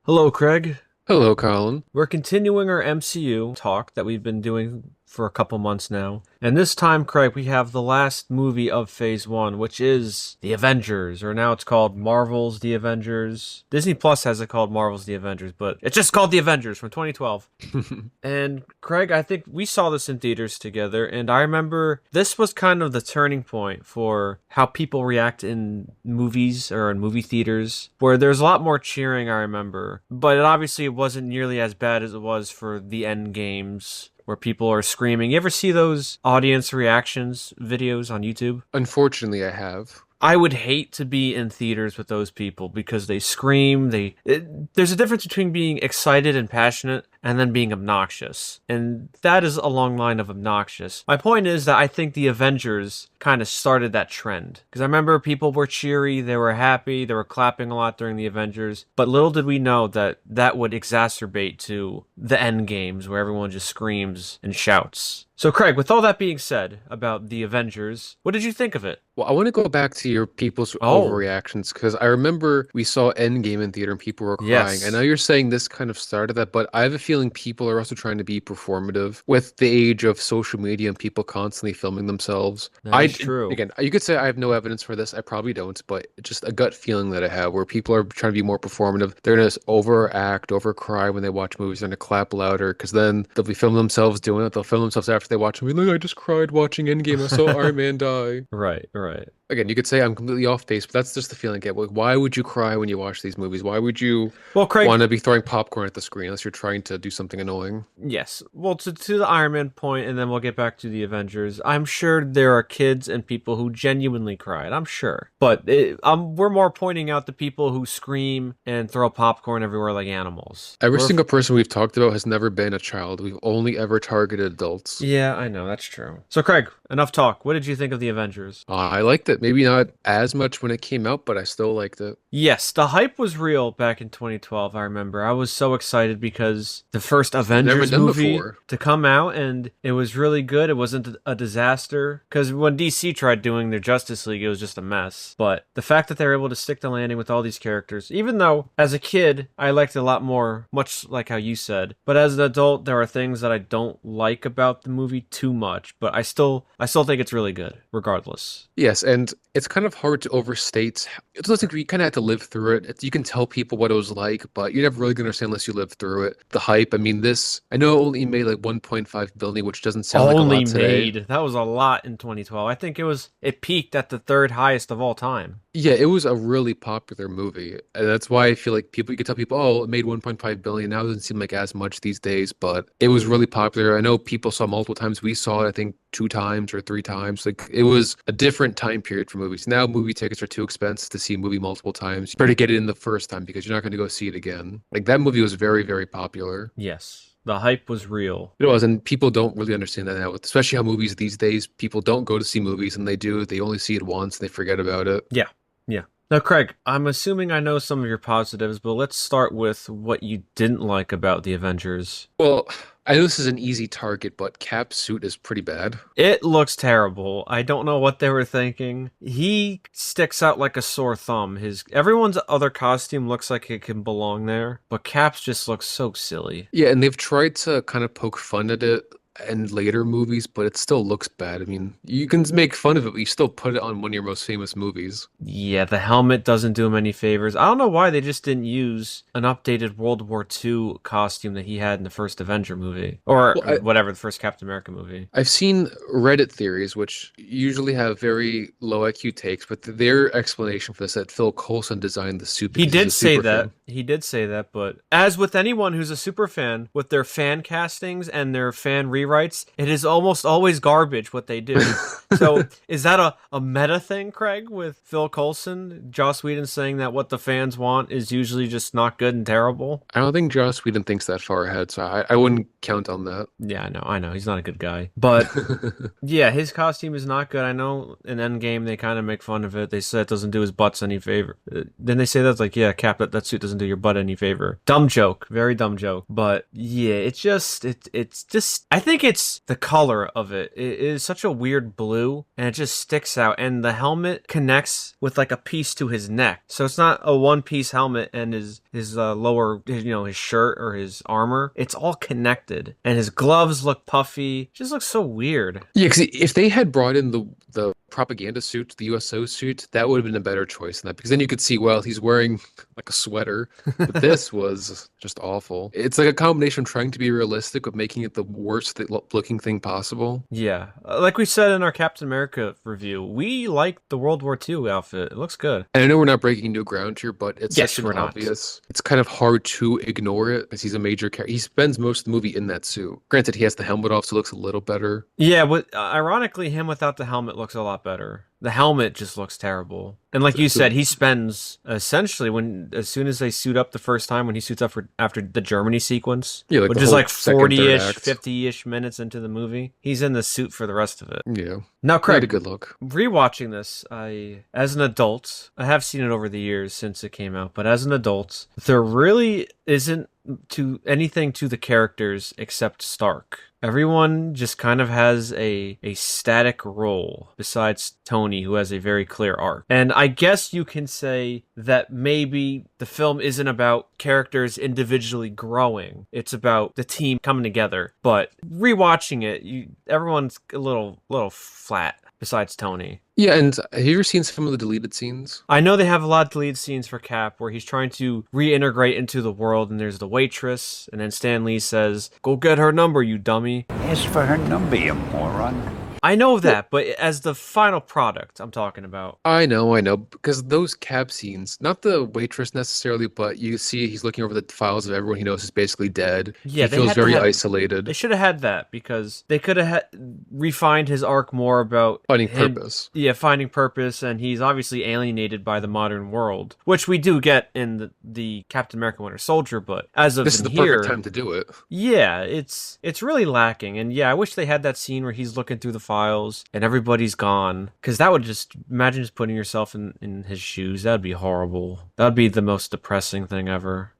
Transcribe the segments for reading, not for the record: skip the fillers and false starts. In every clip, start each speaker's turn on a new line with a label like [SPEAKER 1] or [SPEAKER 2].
[SPEAKER 1] Hello, Craig.
[SPEAKER 2] Hello, Colin.
[SPEAKER 1] We're continuing our MCU talk that we've been doing for a couple months now. And this time, Craig, we have the last movie of Phase 1, which is The Avengers, or now it's called Marvel's The Avengers. Disney Plus has it called Marvel's The Avengers, but it's just called The Avengers from 2012. And Craig, I think we saw this in theaters together, and I remember this was kind of the turning point for how people react in movies or in movie theaters, where there's a lot more cheering, I remember. But it obviously wasn't nearly as bad as it was for the end games, where people are screaming. You ever see those audience reactions videos on YouTube?
[SPEAKER 2] Unfortunately, I have.
[SPEAKER 1] I would hate to be in theaters with those people because they scream. There's a difference between being excited and passionate and then being obnoxious. And that is a long line of obnoxious. My point is that I think the Avengers kind of started that trend. Because I remember people were cheery, they were happy, they were clapping a lot during the Avengers. But little did we know that that would exacerbate to the end games where everyone just screams and shouts. So, Craig, with all that being said about the Avengers, what did you think of it?
[SPEAKER 2] Well, I want to go back to your people's
[SPEAKER 1] Oh,
[SPEAKER 2] overreactions because I remember we saw Endgame in theater and people were crying. I know
[SPEAKER 1] yes,
[SPEAKER 2] you're saying this kind of started that, but I have a feeling people are also trying to be performative with the age of social media and people constantly filming themselves.
[SPEAKER 1] that is true.
[SPEAKER 2] Again, you could say I have no evidence for this. I probably don't, but just a gut feeling that I have where people are trying to be more performative. They're going to overact, overcry when they watch movies. They're going to clap louder because then they'll be filming themselves doing it. They'll film themselves after they watch a movie. Look, I just cried watching Endgame. I saw Iron Man die.
[SPEAKER 1] Right, right.
[SPEAKER 2] Again, you could say I'm completely off base, but that's just the feeling I get. Like, why would you cry when you watch these movies? Why would you
[SPEAKER 1] Well, Craig,
[SPEAKER 2] want to be throwing popcorn at the screen unless you're trying to do something annoying?
[SPEAKER 1] yes. Well, to the Iron Man point, and then we'll get back to the Avengers. I'm sure there are kids and people who genuinely cried. I'm sure, but we're more pointing out the people who scream and throw popcorn everywhere like animals.
[SPEAKER 2] Every single person we've talked about has never been a child. We've only ever targeted adults.
[SPEAKER 1] Yeah, I know that's true. So, Craig, enough talk. What did you think of the Avengers?
[SPEAKER 2] I liked it. Maybe not as much when it came out, but I still liked it.
[SPEAKER 1] Yes, the hype was real back in 2012, I remember. I was so excited because the first
[SPEAKER 2] It's never
[SPEAKER 1] Avengers
[SPEAKER 2] done
[SPEAKER 1] movie
[SPEAKER 2] before.
[SPEAKER 1] to come out and it was really good. It wasn't a disaster because when DC tried doing their Justice League, it was just a mess. But the fact that they were able to stick the landing with all these characters, even though as a kid I liked it a lot more, much like how you said, but as an adult there are things that I don't like about the movie too much, but I still think it's really good regardless.
[SPEAKER 2] Yes, and it's kind of hard to overstate. It's those things where you kind of have to live through it. You can tell people what it was like, but you're never really going to understand unless you live through it. The hype, I mean, I know it only made like 1.5 billion, which doesn't sound like a
[SPEAKER 1] Only
[SPEAKER 2] lot today.
[SPEAKER 1] made. That was a lot in 2012. I think it peaked at the third highest of all time.
[SPEAKER 2] Yeah, it was a really popular movie. And that's why I feel like you could tell people, oh, it made 1.5 billion. Now it doesn't seem like as much these days, but it was really popular. I know people saw multiple times. We saw it, I think, 2 times or 3 times. Like it was a different time period for movies. Now movie tickets are too expensive to see a movie multiple times. You better get it in the first time because you're not going to go see it again. Like that movie was very, very popular.
[SPEAKER 1] Yes. The hype was real.
[SPEAKER 2] It was, and people don't really understand that now, especially how movies these days, people don't go to see movies and they do, they only see it once and they forget about it.
[SPEAKER 1] Yeah. Yeah. Now, Craig, I'm assuming I know some of your positives, but let's start with what you didn't like about the Avengers.
[SPEAKER 2] Well, I know this is an easy target, but Cap's suit is pretty bad.
[SPEAKER 1] It looks terrible. I don't know what they were thinking. He sticks out like a sore thumb. His everyone's other costume looks like it can belong there, but Cap's just looks so silly.
[SPEAKER 2] Yeah, and they've tried to kind of poke fun at it in later movies, but it still looks bad. I mean, you can make fun of it, but you still put it on one of your most famous movies.
[SPEAKER 1] Yeah, the helmet doesn't do him any favors. I don't know why they just didn't use an updated World War II costume that he had in the first Avenger movie. Or
[SPEAKER 2] Well,
[SPEAKER 1] whatever, the first Captain America movie.
[SPEAKER 2] I've seen Reddit theories, which usually have very low IQ takes, but their explanation for this that Phil Coulson designed the suit
[SPEAKER 1] He
[SPEAKER 2] because he's a
[SPEAKER 1] did say
[SPEAKER 2] super
[SPEAKER 1] that.
[SPEAKER 2] fan.
[SPEAKER 1] He did say that, but as with anyone who's a super fan, with their fan castings and their fan rewrites, it is almost always garbage what they do. So is that a meta thing, Craig, with Phil Coulson, Joss Whedon saying that what the fans want is usually just not good and terrible?
[SPEAKER 2] I don't think Joss Whedon thinks that far ahead, so I wouldn't count on that.
[SPEAKER 1] Yeah, I know. He's not a good guy. But yeah, his costume is not good. I know in Endgame they kind of make fun of it. They say it doesn't do his butts any favor. Then they say that's like, yeah, Cap, that suit doesn't do your butt any favor. Dumb joke. Very dumb joke. But yeah, it's just, I think think it's the color of it. It is such a weird blue, and it just sticks out. And the helmet connects with like a piece to his neck, so it's not a one-piece helmet. And his lower, his shirt or his armor, it's all connected. And his gloves look puffy. It just looks so weird.
[SPEAKER 2] Yeah, because if they had brought in the propaganda suit, the USO suit, that would have been a better choice than that. Because then you could see, well, he's wearing like a sweater. But this was just awful. It's like a combination of trying to be realistic with making it the worst looking thing possible.
[SPEAKER 1] Yeah, like we said in our Captain America review, we like the World War II outfit. It looks good.
[SPEAKER 2] And I know we're not breaking new ground here, but it's
[SPEAKER 1] Yes,
[SPEAKER 2] such an
[SPEAKER 1] we're not.
[SPEAKER 2] obvious. It's kind of hard to ignore it because he's a major character. He spends most of the movie in that suit. Granted, he has the helmet off, so it looks a little better.
[SPEAKER 1] Yeah, but ironically, him without the helmet looks a lot better. The helmet just looks terrible. And like you said, he spends essentially as soon as they suit up the first time, when he suits up after the Germany sequence,
[SPEAKER 2] Yeah, like
[SPEAKER 1] which
[SPEAKER 2] the
[SPEAKER 1] is
[SPEAKER 2] whole
[SPEAKER 1] like
[SPEAKER 2] second, third
[SPEAKER 1] 40-ish,
[SPEAKER 2] act.
[SPEAKER 1] 50-ish minutes into the movie, he's in the suit for the rest of it.
[SPEAKER 2] Yeah.
[SPEAKER 1] Now,
[SPEAKER 2] He had a
[SPEAKER 1] Craig,
[SPEAKER 2] good look.
[SPEAKER 1] rewatching this, as an adult, I have seen it over the years since it came out, but as an adult, there really isn't anything to the characters except Stark. Everyone just kind of has a static role besides Tony, who has a very clear arc. And I guess you can say that maybe the film isn't about characters individually growing. It's about the team coming together. But rewatching it, everyone's a little flat besides Tony.
[SPEAKER 2] Yeah, and have you ever seen some of the deleted scenes?
[SPEAKER 1] I know they have a lot of deleted scenes for Cap where he's trying to reintegrate into the world, and there's the waitress, and then Stan Lee says, "Go get her number, you dummy."
[SPEAKER 3] Ask for her number, you moron.
[SPEAKER 1] I know that, but as the final product I'm talking about.
[SPEAKER 2] I know, because those cab scenes, not the waitress necessarily, but you see he's looking over the files of everyone he knows is basically dead.
[SPEAKER 1] Yeah,
[SPEAKER 2] he feels very
[SPEAKER 1] They
[SPEAKER 2] isolated,
[SPEAKER 1] should have had that because they could have refined his arc more about
[SPEAKER 2] finding
[SPEAKER 1] him,
[SPEAKER 2] purpose.
[SPEAKER 1] Yeah, finding purpose, and he's obviously alienated by the modern world, which we do get in the Captain America Winter Soldier. But as of
[SPEAKER 2] This is the
[SPEAKER 1] here,
[SPEAKER 2] perfect time to do it.
[SPEAKER 1] yeah, it's really lacking. And yeah, I wish they had that scene where he's looking through the files and everybody's gone, because that would just, imagine just putting yourself in his shoes. That'd be horrible. That'd be the most depressing thing ever.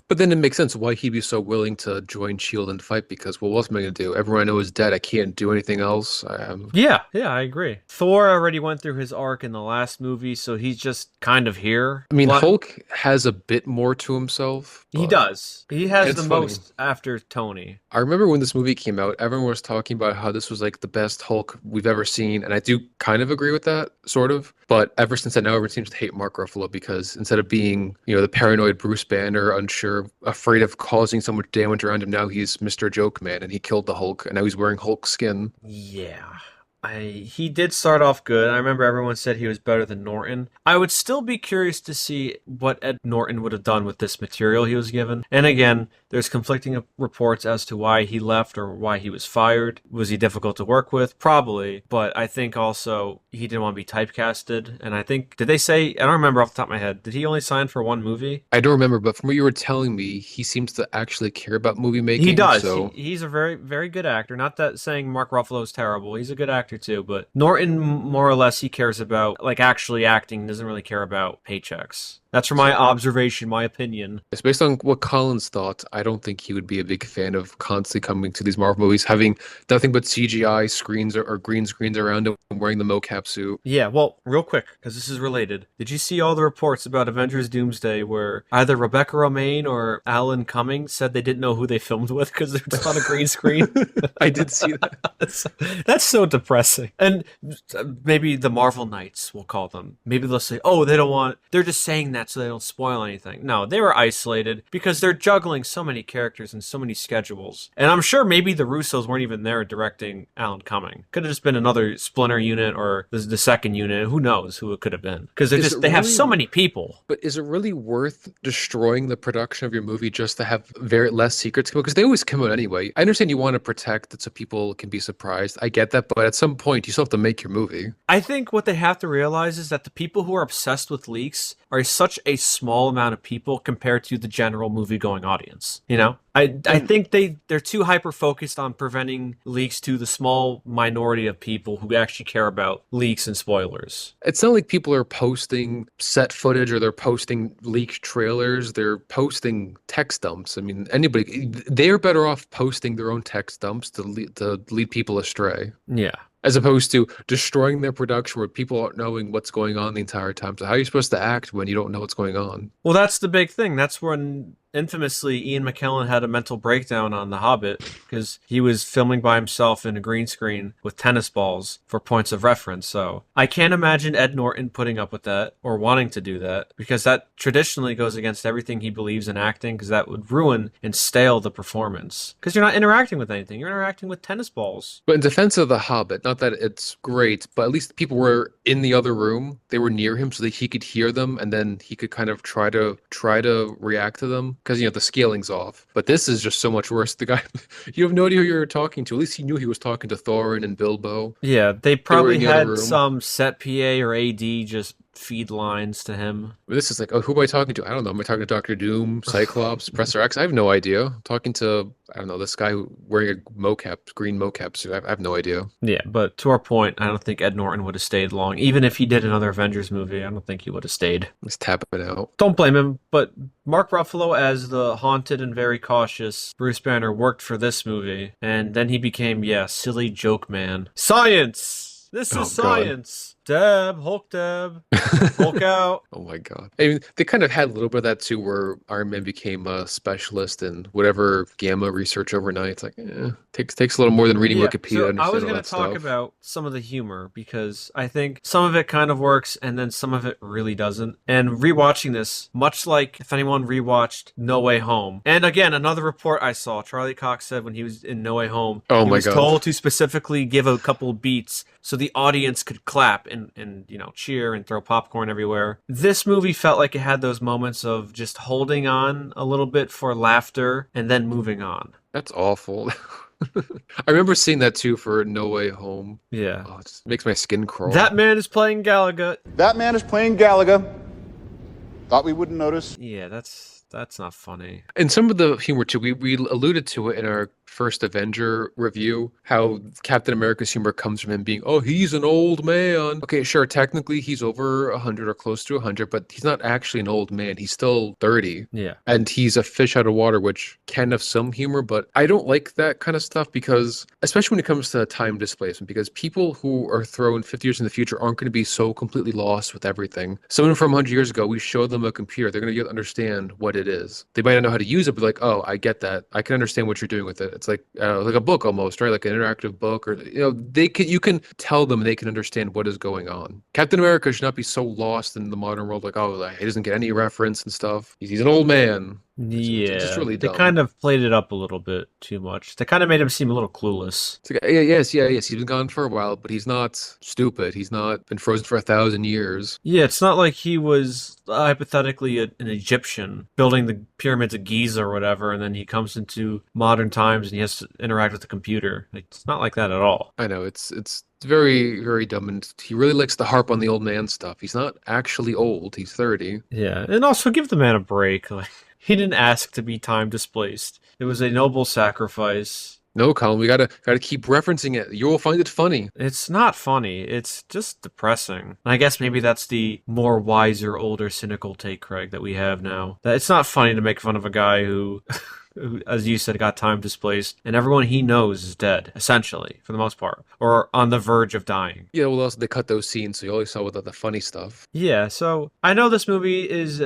[SPEAKER 2] But then it makes sense why he'd be so willing to join Shield and fight, because, well, what's am I going to do? Everyone I know is dead. I can't do anything else.
[SPEAKER 1] Yeah, I agree. Thor already went through his arc in the last movie, so he's just kind of here.
[SPEAKER 2] I mean, Hulk has a bit more to himself.
[SPEAKER 1] He does. He has
[SPEAKER 2] it's
[SPEAKER 1] the
[SPEAKER 2] funny.
[SPEAKER 1] most after Tony.
[SPEAKER 2] I remember when this movie came out, everyone was talking about how this was like the best Hulk we've ever seen, and I do kind of agree with that, sort of. But ever since then, now everyone seems to hate Mark Ruffalo, because instead of being, the paranoid Bruce Banner, unsure, afraid of causing so much damage around him, now he's Mr. Joke Man, and he killed the Hulk, and now he's wearing Hulk skin.
[SPEAKER 1] Yeah. He did start off good. I remember everyone said he was better than Norton. I would still be curious to see what Ed Norton would have done with this material he was given. And again, there's conflicting reports as to why he left or why he was fired. Was he difficult to work with? Probably. But I think also he didn't want to be typecasted. And I think, did they say, I don't remember off the top of my head, did he only sign for one movie?
[SPEAKER 2] I don't remember, but from what you were telling me, he seems to actually care about movie making.
[SPEAKER 1] He does.
[SPEAKER 2] So...
[SPEAKER 1] He's a very, very good actor. Not that saying Mark Ruffalo is terrible. He's a good actor too, but Norton, more or less, he cares about like actually acting, doesn't really care about paychecks. That's from my observation, my opinion.
[SPEAKER 2] It's based on what Collins thought. I don't think he would be a big fan of constantly coming to these Marvel movies, having nothing but CGI screens or green screens around him, and wearing the mocap suit.
[SPEAKER 1] Yeah, well, real quick, because this is related. Did you see all the reports about Avengers Doomsday where either Rebecca Romijn or Alan Cumming said they didn't know who they filmed with because they're just on a green screen?
[SPEAKER 2] I did see that.
[SPEAKER 1] That's so depressing. And maybe the Marvel Knights, we'll call them. Maybe they'll say, oh, they're just saying that so they don't spoil anything. No, they were isolated because they're juggling so many characters and so many schedules. And I'm sure maybe the Russos weren't even there directing Alan Cumming. Could have just been another Splinter unit or the second unit. Who knows who it could have been? Because they have so many people.
[SPEAKER 2] But is it really worth destroying the production of your movie just to have very less secrets come out? Because they always come out anyway. I understand you want to protect it so people can be surprised. I get that, but at some point you still have to make your movie.
[SPEAKER 1] I think what they have to realize is that the people who are obsessed with leaks are such a small amount of people compared to the general movie-going audience, I think they're too hyper focused on preventing leaks to the small minority of people who actually care about leaks and spoilers.
[SPEAKER 2] It's not like people are posting set footage or they're posting leaked trailers. They're posting text dumps. I mean, they're better off posting their own text dumps to lead people astray,
[SPEAKER 1] Yeah.
[SPEAKER 2] as opposed to destroying their production where people aren't knowing what's going on the entire time. So how are you supposed to act when you don't know what's going on?
[SPEAKER 1] Well, that's the big thing. That's when infamously Ian McKellen had a mental breakdown on The Hobbit because he was filming by himself in a green screen with tennis balls for points of reference. So I can't imagine Ed Norton putting up with that or wanting to do that because that traditionally goes against everything he believes in acting because that would ruin and stale the performance because you're not interacting with anything. You're interacting with tennis balls.
[SPEAKER 2] But in defense of The Hobbit, not that it's great, but at least people were in the other room. They were near him so that he could hear them and then he could kind of try to react to them because the scaling's off. But this is just so much worse. The guy, you have no idea who you're talking to. At least he knew he was talking to Thorin and Bilbo.
[SPEAKER 1] Yeah, they
[SPEAKER 2] They were
[SPEAKER 1] probably
[SPEAKER 2] in the other
[SPEAKER 1] had
[SPEAKER 2] room.
[SPEAKER 1] some set PA or AD just feed lines to him.
[SPEAKER 2] But this is like, oh, who am I talking to? I don't know. Am I talking to Doctor Doom, Cyclops, Professor X? I have no idea. I'm talking to, I don't know, this guy wearing a green mocap suit. I have no idea.
[SPEAKER 1] Yeah, but to our point, I don't think Ed Norton would have stayed long. Even if he did another Avengers movie, I don't think he would have stayed.
[SPEAKER 2] Let's tap it out.
[SPEAKER 1] Don't blame him, but Mark Ruffalo as the haunted and very cautious Bruce Banner worked for this movie, and then he became, silly joke man. Science! This is
[SPEAKER 2] Oh, God.
[SPEAKER 1] science! Deb, Hulk Hulk out.
[SPEAKER 2] Oh my God. I mean, they kind of had a little bit of that too, where Iron Man became a specialist in whatever gamma research overnight. It's like, takes a little more than reading Wikipedia to
[SPEAKER 1] So I
[SPEAKER 2] understand
[SPEAKER 1] was
[SPEAKER 2] all
[SPEAKER 1] going
[SPEAKER 2] that
[SPEAKER 1] to talk
[SPEAKER 2] stuff.
[SPEAKER 1] about some of the humor because I think some of it kind of works and then some of it really doesn't. And rewatching this, much like if anyone rewatched No Way Home, and again, another report I saw, Charlie Cox said when he was in No Way Home,
[SPEAKER 2] Oh
[SPEAKER 1] he
[SPEAKER 2] my
[SPEAKER 1] was
[SPEAKER 2] God.
[SPEAKER 1] told to specifically give a couple beats so the audience could clap and cheer and throw popcorn everywhere. This movie felt like it had those moments of just holding on a little bit for laughter and then moving on.
[SPEAKER 2] That's awful. I remember seeing that too for No Way Home.
[SPEAKER 1] Yeah.
[SPEAKER 2] Oh, it just makes my skin crawl.
[SPEAKER 1] That man is playing Galaga.
[SPEAKER 4] That man is playing Galaga. Thought we wouldn't notice.
[SPEAKER 1] Yeah, that's not funny.
[SPEAKER 2] And some of the humor too, we alluded to it in our first Avenger review, how Captain America's humor comes from him being, oh, he's an old man. Okay, sure, technically he's over 100 or close to 100, but he's not actually an old man. He's still 30.
[SPEAKER 1] Yeah.
[SPEAKER 2] And he's a fish out of water, which can have some humor, but I don't like that kind of stuff because, especially when it comes to time displacement, because people who are thrown 50 years in the future aren't going to be so completely lost with everything. Someone from 100 years ago, we show them a computer, they're going to understand what it is. They might not know how to use it, but like, oh, I get that. I can understand what you're doing with it. It's like a book almost, right? Like an interactive book, or you can tell them and they can understand what is going on. Captain America should not be so lost in the modern world, like, oh, he doesn't get any reference and stuff. He's an old man.
[SPEAKER 1] Yeah,
[SPEAKER 2] It's just really
[SPEAKER 1] they
[SPEAKER 2] dumb.
[SPEAKER 1] kind of played it up a little bit too much. They kind of made him seem a little clueless.
[SPEAKER 2] It's like, yes. He's been gone for a while, but he's not stupid. He's not been frozen for 1,000 years.
[SPEAKER 1] Yeah, it's not like he was hypothetically an Egyptian building the pyramids of Giza or whatever, and then he comes into modern times and he has to interact with the computer. Like, it's not like that at all.
[SPEAKER 2] I know it's very, very dumb, and he really likes to harp on the old man stuff. He's not actually old. He's 30.
[SPEAKER 1] Yeah, and also give the man a break. Like, he didn't ask to be time displaced. It was a noble sacrifice.
[SPEAKER 2] No, Colin, we gotta keep referencing it. You will find it funny.
[SPEAKER 1] It's not funny. It's just depressing. And I guess maybe that's the more wiser, older, cynical take, Craig, that we have now. That it's not funny to make fun of a guy who as you said, got time displaced, and everyone he knows is dead, essentially, for the most part, or on the verge of dying.
[SPEAKER 2] Yeah, well, also they cut those scenes, so you always saw with the funny stuff.
[SPEAKER 1] Yeah, so I know this movie has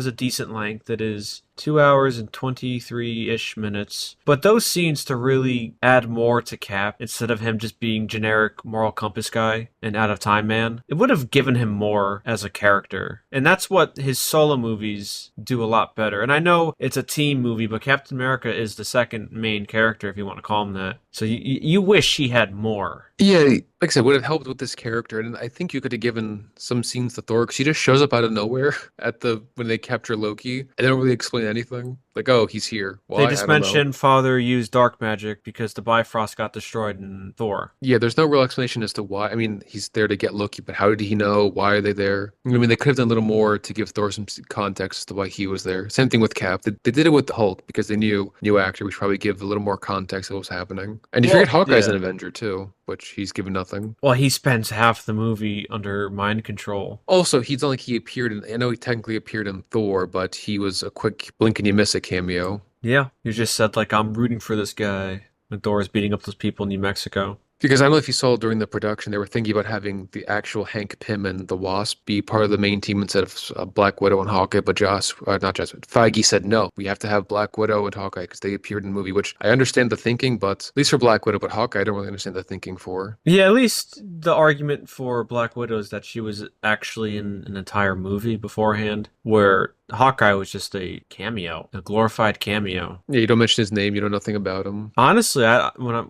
[SPEAKER 1] a decent length. It is 2 hours and 23-ish minutes. But those scenes to really add more to Cap, instead of him just being generic moral compass guy and out of time man, it would have given him more as a character. And that's what his solo movies do a lot better. And I know it's a team movie, but Captain America is the second main character, if you want to call him that. So you wish he had more.
[SPEAKER 2] Yeah, like I said, would have helped with this character, and I think you could have given some scenes to Thor because he just shows up out of nowhere at the when they capture Loki, and they don't really explain anything. Like, oh, he's here.
[SPEAKER 1] They
[SPEAKER 2] Why?
[SPEAKER 1] just
[SPEAKER 2] I don't know.
[SPEAKER 1] mentioned Father used dark magic because the Bifrost got destroyed in Thor.
[SPEAKER 2] Yeah, there's no real explanation as to why. I mean, he's there to get Loki, but how did he know? Why are they there? I mean, they could have done a little more to give Thor some context as to why he was there. Same thing with Cap. They did it with the Hulk because they knew new actor. We should probably give a little more context of what was happening. And you
[SPEAKER 1] Well,
[SPEAKER 2] forget Hawkeye's an
[SPEAKER 1] yeah.
[SPEAKER 2] Avenger too, which he's given nothing.
[SPEAKER 1] Well, he spends half the movie under mind control.
[SPEAKER 2] Also, he's not like he appeared in. I know he technically appeared in Thor, but he was a quick blink and you miss it cameo.
[SPEAKER 1] Yeah, you just said like I'm rooting for this guy when Thor is beating up those people in New Mexico.
[SPEAKER 2] Because I don't know if you saw during the production, they were thinking about having the actual Hank Pym and the Wasp be part of the main team instead of Black Widow and Hawkeye. But not Joss, Feige said no. We have to have Black Widow and Hawkeye because they appeared in the movie. Which I understand the thinking, but at least for Black Widow, but Hawkeye, I don't really understand the thinking for.
[SPEAKER 1] Yeah, at least the argument for Black Widow is that she was actually in an entire movie beforehand, where Hawkeye was just a cameo, a glorified cameo.
[SPEAKER 2] Yeah, you don't mention his name, you know nothing about him.
[SPEAKER 1] Honestly,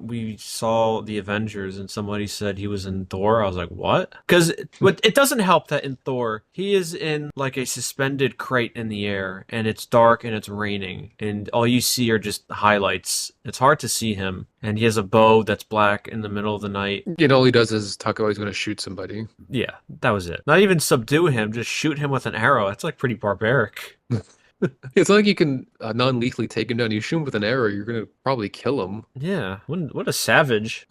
[SPEAKER 1] we saw the Avengers and somebody said he was in Thor, I was like, what? Because it doesn't help that in Thor, he is in like a suspended crate in the air, and it's dark and it's raining, and all you see are just highlights. It's hard to see him, and he has a bow that's black in the middle of the night.
[SPEAKER 2] You know, all he does is talk about he's going to shoot somebody.
[SPEAKER 1] Yeah, that was it. Not even subdue him, just shoot him with an arrow. That's like pretty barbaric.
[SPEAKER 2] It's not like you can non-lethally take him down. You shoot him with an arrow, you're going to probably kill him.
[SPEAKER 1] Yeah, what a savage.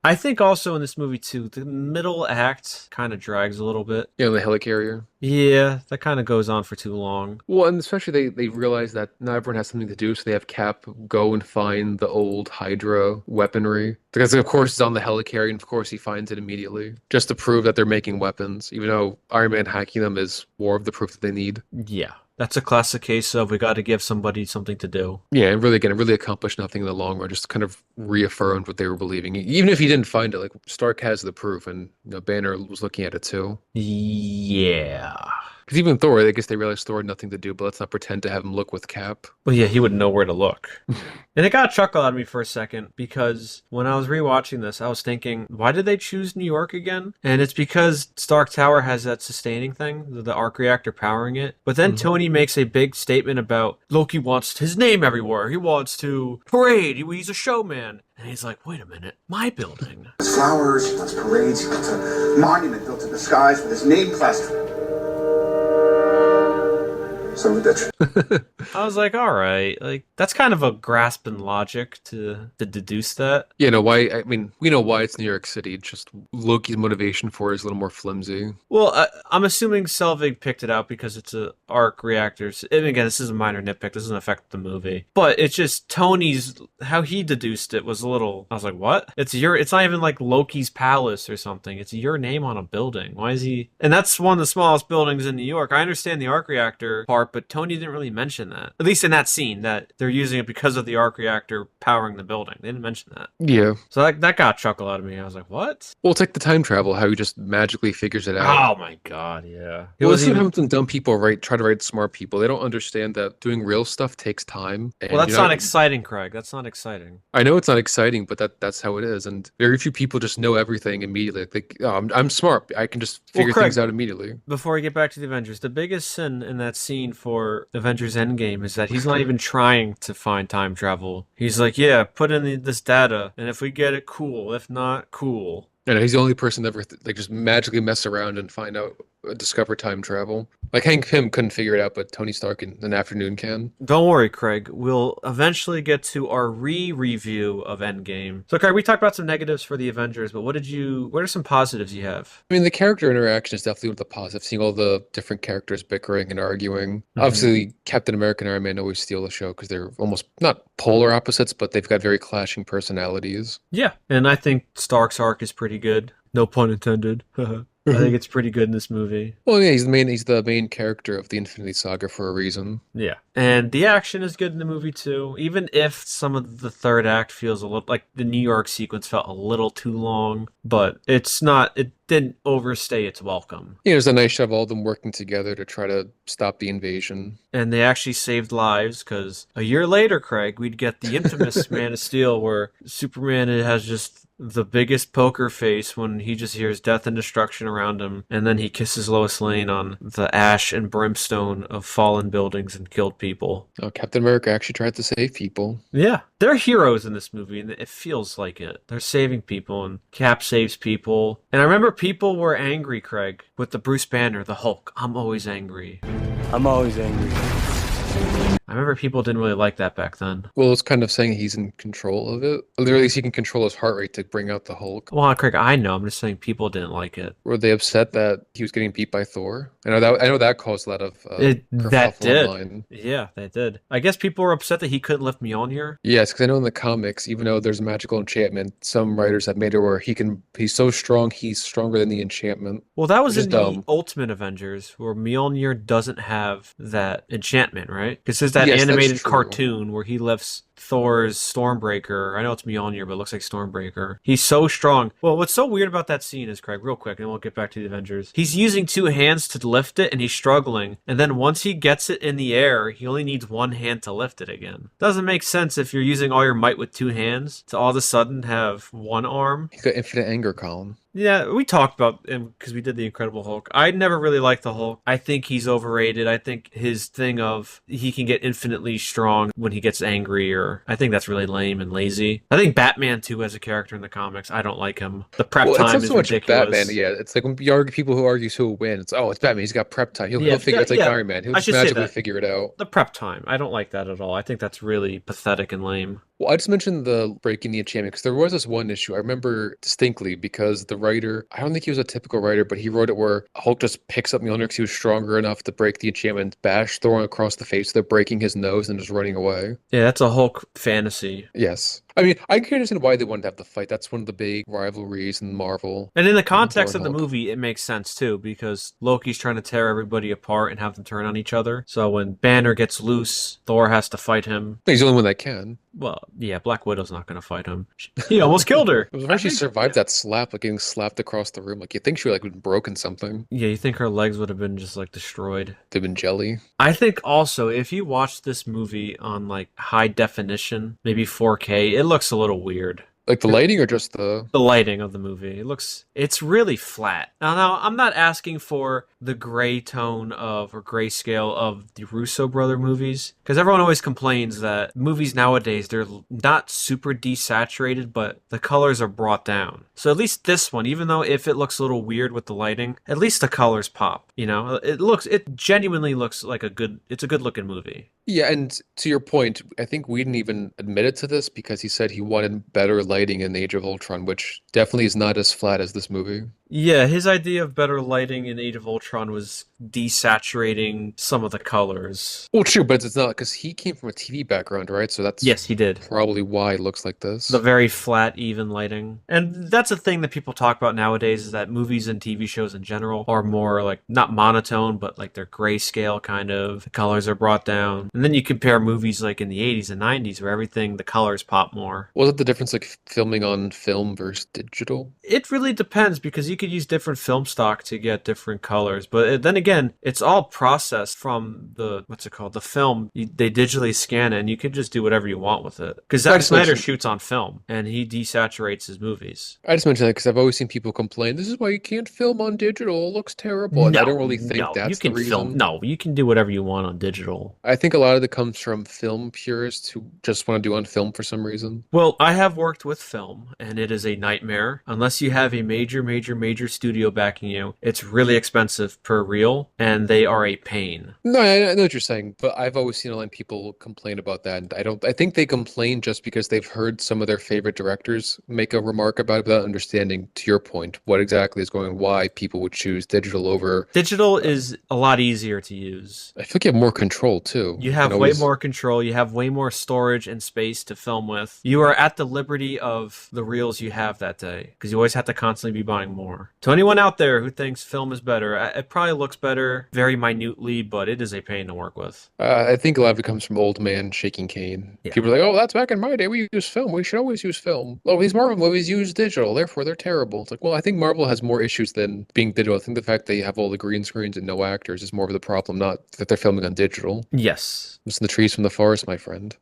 [SPEAKER 1] I think also in this movie too, the middle act kind of drags a little bit.
[SPEAKER 2] Yeah, the helicarrier.
[SPEAKER 1] Yeah, that kind of goes on for too long.
[SPEAKER 2] Well, and especially they realize that not everyone has something to do, so they have Cap go and find the old Hydra weaponry. Because of course it's on the helicarrier, and of course he finds it immediately, just to prove that they're making weapons, even though Iron Man hacking them is more of the proof that they need.
[SPEAKER 1] Yeah, that's a classic case of we got to give somebody something to do.
[SPEAKER 2] Yeah, and really, again, it really accomplished nothing in the long run, just kind of reaffirmed what they were believing. Even if he didn't find it, like Stark has the proof, and Banner was looking at it too.
[SPEAKER 1] Yeah.
[SPEAKER 2] Because even Thor, I guess they realized Thor had nothing to do, but let's not pretend to have him look with Cap.
[SPEAKER 1] Well, yeah, he wouldn't know where to look. And it got a chuckle out of me for a second because when I was rewatching this, I was thinking, why did they choose New York again? And it's because Stark Tower has that sustaining thing, the arc reactor powering it. But then Tony makes a big statement about Loki wants his name everywhere. He wants to parade. He's a showman. And he's like, wait a minute, my building.
[SPEAKER 5] He wants flowers, he wants parades, he wants a monument built in the skies with his name plastered. Son of a bitch.
[SPEAKER 1] I was like, all right, like that's kind of a grasp in logic to deduce that.
[SPEAKER 2] Yeah, no, why? I mean, we know why it's New York City. It's just Loki's motivation for it is a little more flimsy.
[SPEAKER 1] Well, I'm assuming Selvig picked it out because it's a arc reactors. And again, this is a minor nitpick. This doesn't affect the movie, but it's just Tony's how he deduced it was a little. I was like, what? It's not even like Loki's palace or something. It's your name on a building. Why is he? And that's one of the smallest buildings in New York. I understand the arc reactor part, but Tony didn't really mention that. At least in that scene, that they're using it because of the arc reactor powering the building. They didn't mention that.
[SPEAKER 2] Yeah.
[SPEAKER 1] So that got a chuckle out of me. I was like, what?
[SPEAKER 2] Well, it's like the time travel, how he just magically figures it out.
[SPEAKER 1] Oh my god, yeah.
[SPEAKER 2] Well, this is what happens when dumb people try to write smart people. They don't understand that doing real stuff takes time. And
[SPEAKER 1] Well, that's not exciting, Craig. That's not exciting.
[SPEAKER 2] I know it's not exciting, but that's how it is. And very few people just know everything immediately. Like, oh, I'm smart. I can just figure
[SPEAKER 1] Craig,
[SPEAKER 2] things out immediately.
[SPEAKER 1] Before we get back to the Avengers, the biggest sin in that scene for Avengers Endgame is that he's not even trying to find time travel. He's like, yeah, put in this data, and if we get it, cool. If not, cool.
[SPEAKER 2] And he's the only person ever just magically mess around and find out, discover time travel. Like Hank Pym couldn't figure it out, but Tony Stark in an afternoon can.
[SPEAKER 1] Don't worry, Craig. We'll eventually get to our re-review of Endgame. So, Craig, we talked about some negatives for the Avengers, but what are some positives you have?
[SPEAKER 2] I mean, the character interaction is definitely one of the positives. Seeing all the different characters bickering and arguing. Obviously, Captain America and Iron Man always steal the show because they're almost not polar opposites, but they've got very clashing personalities.
[SPEAKER 1] Yeah, and I think Stark's arc is pretty good. No pun intended. I think it's pretty good in this movie.
[SPEAKER 2] Well, yeah, he's the main character of the Infinity Saga for a reason.
[SPEAKER 1] Yeah. And the action is good in the movie too. Even if some of the third act feels a little like the New York sequence felt a little too long, but it's not didn't overstay its welcome.
[SPEAKER 2] Yeah, there's a nice shot of all of them working together to try to stop the invasion.
[SPEAKER 1] And they actually saved lives because a year later, Craig, we'd get the infamous Man of Steel where Superman has just the biggest poker face when he just hears death and destruction around him, and then he kisses Lois Lane on the ash and brimstone of fallen buildings and killed people.
[SPEAKER 2] Oh, Captain America actually tried to save people.
[SPEAKER 1] Yeah, they're heroes in this movie, and it feels like it. They're saving people, and Cap saves people. And I remember people were angry, Craig, with the Bruce Banner, the Hulk. I'm always angry.
[SPEAKER 6] I'm always angry.
[SPEAKER 1] I remember people didn't really like that back then.
[SPEAKER 2] Well, it's kind of saying he's in control of it. Or at least he can control his heart rate to bring out the Hulk.
[SPEAKER 1] Well, Craig, I know. I'm just saying people didn't like it.
[SPEAKER 2] Were they upset that he was getting beat by Thor? I know that caused a lot of
[SPEAKER 1] That
[SPEAKER 2] kerfuffle
[SPEAKER 1] did.
[SPEAKER 2] online.
[SPEAKER 1] Yeah, that did. I guess people were upset that he couldn't lift Mjolnir.
[SPEAKER 2] Yes, because I know in the comics, even though there's magical enchantment, some writers have made it where he's so strong, he's stronger than the enchantment.
[SPEAKER 1] Well, that was
[SPEAKER 2] Which is
[SPEAKER 1] in the
[SPEAKER 2] dumb.
[SPEAKER 1] Ultimate Avengers, where Mjolnir doesn't have that enchantment, right? Because there's that
[SPEAKER 2] Yes, that's
[SPEAKER 1] animated
[SPEAKER 2] true.
[SPEAKER 1] cartoon where he lifts Thor's Stormbreaker. I know it's Mjolnir, but it looks like Stormbreaker. He's so strong. Well, what's so weird about that scene is, Craig, real quick, and we'll get back to the Avengers. He's using two hands to lift it, and he's struggling. And then once he gets it in the air, he only needs one hand to lift it again. Doesn't make sense if you're using all your might with two hands to all of a sudden have one arm.
[SPEAKER 2] He got infinite anger column.
[SPEAKER 1] Yeah, we talked about him because we did the Incredible Hulk. I never really liked the Hulk. I think he's overrated. I think his thing of he can get infinitely strong when he gets angry, or I think that's really lame and lazy. I think Batman too as a character in the comics, I don't like him. The prep
[SPEAKER 2] Well, it's
[SPEAKER 1] time
[SPEAKER 2] not
[SPEAKER 1] is
[SPEAKER 2] so much
[SPEAKER 1] ridiculous.
[SPEAKER 2] Batman. Yeah, it's like when you argue people who argue who will win. It's it's Batman. He's got prep time. He'll
[SPEAKER 1] Yeah,
[SPEAKER 2] figure. It's like
[SPEAKER 1] yeah,
[SPEAKER 2] Iron Man. He'll
[SPEAKER 1] I
[SPEAKER 2] just
[SPEAKER 1] should say
[SPEAKER 2] magically
[SPEAKER 1] that.
[SPEAKER 2] figure it out.
[SPEAKER 1] The prep time, I don't like that at all. I think that's really pathetic and lame.
[SPEAKER 2] Well, I just mentioned the breaking the enchantment because there was this one issue I remember distinctly because the writer, I don't think he was a typical writer, but he wrote it where Hulk just picks up Mjolnir because he was stronger enough to break the enchantment, bash Thor across the face, they're breaking his nose and just running away.
[SPEAKER 1] Yeah, that's a Hulk fantasy.
[SPEAKER 2] Yes. I mean, I can understand why they wanted to have the fight. That's one of the big rivalries in Marvel.
[SPEAKER 1] And in the context
[SPEAKER 2] Thor
[SPEAKER 1] of
[SPEAKER 2] and
[SPEAKER 1] the
[SPEAKER 2] Hulk.
[SPEAKER 1] movie, it makes sense too, because Loki's trying to tear everybody apart and have them turn on each other. So when Banner gets loose, Thor has to fight him.
[SPEAKER 2] He's the only one that can.
[SPEAKER 1] Well, yeah, Black Widow's not going to fight him. He almost killed her.
[SPEAKER 2] It was when she survived that slap, like getting slapped across the room. Like you think she would like broken something.
[SPEAKER 1] Yeah, you think her legs would have been just like destroyed.
[SPEAKER 2] They've been jelly.
[SPEAKER 1] I think also if you watch this movie on like high definition, maybe 4K, it looks a little weird.
[SPEAKER 2] Like the lighting or just the
[SPEAKER 1] The lighting of the movie, it's really flat. Now I'm not asking for the gray tone of or grayscale of the Russo brother movies, because everyone always complains that movies nowadays, they're not super desaturated, but the colors are brought down. So at least this one, even though if it looks a little weird with the lighting, at least the colors pop. You know, it genuinely looks like it's a good looking movie.
[SPEAKER 2] Yeah, and to your point, I think Whedon even admitted to this because he said he wanted better lighting in Age of Ultron, which definitely is not as flat as this movie.
[SPEAKER 1] Yeah, his idea of better lighting in Age of Ultron was desaturating some of the colors.
[SPEAKER 2] Well, true, but it's not because he came from a TV background, right? So that's
[SPEAKER 1] Yes, he did.
[SPEAKER 2] probably why it looks like this.
[SPEAKER 1] The very flat, even lighting. And that's a thing that people talk about nowadays is that movies and TV shows in general are more like not monotone, but like they're grayscale kind of. The colors are brought down. And then you compare movies like in the 80s and 90s where everything, the colors pop more.
[SPEAKER 2] Was it the difference like filming on film versus digital?
[SPEAKER 1] It really depends because you could use different film stock to get different colors. But then again, it's all processed from the film. They digitally scan it and you can just do whatever you want with it. Because Zack
[SPEAKER 2] just
[SPEAKER 1] Snyder
[SPEAKER 2] mentioned-
[SPEAKER 1] shoots on film and he desaturates his movies.
[SPEAKER 2] I just mentioned that because I've always seen people complain, this is why you can't film on digital, it looks terrible. And I don't really think that's
[SPEAKER 1] you can
[SPEAKER 2] the reason.
[SPEAKER 1] film. No, you can do whatever you want on digital.
[SPEAKER 2] I think a lot of it comes from film purists who just want to do on film for some reason.
[SPEAKER 1] Well, I have worked with film, and it is a nightmare. Unless you have a major studio backing you, it's really expensive per reel, and they are a pain.
[SPEAKER 2] No, I know what you're saying, but I've always seen a lot of people complain about that. And I think they complain just because they've heard some of their favorite directors make a remark about it without understanding, to your point, what exactly is going, why people would choose digital over.
[SPEAKER 1] Digital is a lot easier to use.
[SPEAKER 2] I feel like you have more control too.
[SPEAKER 1] You have
[SPEAKER 2] and
[SPEAKER 1] way
[SPEAKER 2] always
[SPEAKER 1] more control. You have way more storage and space to film with. You are at the liberty of the reels you have that day because you always have to constantly be buying more. To anyone out there who thinks film is better, it probably looks better very minutely, but it is a pain to work with.
[SPEAKER 2] I think a lot of it comes from old man shaking cane.
[SPEAKER 1] Yeah.
[SPEAKER 2] People are like, "Oh, that's back in my day. We used film. We should always use film. Oh, these Marvel movies use digital, therefore they're terrible." It's like, well, I think Marvel has more issues than being digital. I think the fact that you have all the green screens and no actors is more of the problem, not that they're filming on digital.
[SPEAKER 1] Yes.
[SPEAKER 2] Listen to trees from the forest, my friend.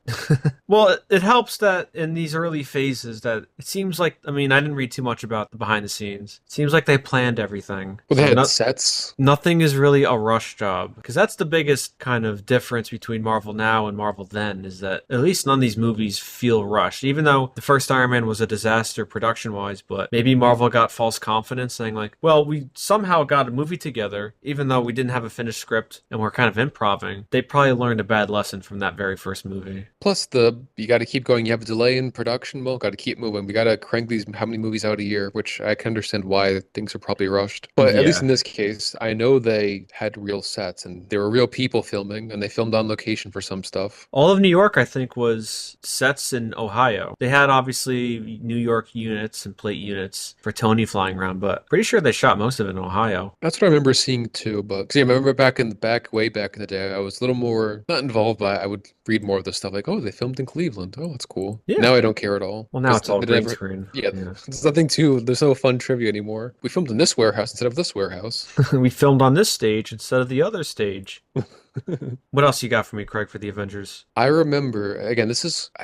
[SPEAKER 1] Well, it helps that in these early phases that it seems like, I mean, I didn't read too much about the behind the scenes. It seems like they planned everything.
[SPEAKER 2] Well, they
[SPEAKER 1] So
[SPEAKER 2] had sets.
[SPEAKER 1] nothing is really a rush job because that's the biggest kind of difference between Marvel now and Marvel then is that at least none of these movies feel rushed, even though the first Iron Man was a disaster production wise, but maybe Marvel got false confidence saying like, well, we somehow got a movie together, even though we didn't have a finished script and we're kind of improving. They probably learned a bad lesson from that very first movie.
[SPEAKER 2] Plus, you got to keep going. You have a delay in production. Well, got to keep moving. We got to crank these how many movies out a year, which I can understand why things are probably rushed. But at least
[SPEAKER 1] Yeah.
[SPEAKER 2] in this case, I know they had real sets and there were real people filming, and they filmed on location for some stuff.
[SPEAKER 1] All of New York, I think, was sets in Ohio. They had obviously New York units and plate units for Tony flying around, but pretty sure they shot most of it in Ohio.
[SPEAKER 2] That's what I remember seeing too. But 'cause, yeah, I remember way back in the day, I was a little more not involved, but I would read more of the stuff like, oh, they filmed in Cleveland. Oh, that's cool.
[SPEAKER 1] Yeah.
[SPEAKER 2] Now I don't care at all.
[SPEAKER 1] Well, now
[SPEAKER 2] 'Cause
[SPEAKER 1] it's all
[SPEAKER 2] they
[SPEAKER 1] green
[SPEAKER 2] never-
[SPEAKER 1] screen.
[SPEAKER 2] Yeah,
[SPEAKER 1] Yeah.
[SPEAKER 2] there's nothing to. There's no fun trivia anymore. We filmed in this warehouse instead of this warehouse.
[SPEAKER 1] We filmed on this stage instead of the other stage. What else you got for me, Craig, for the Avengers?
[SPEAKER 2] I remember, again,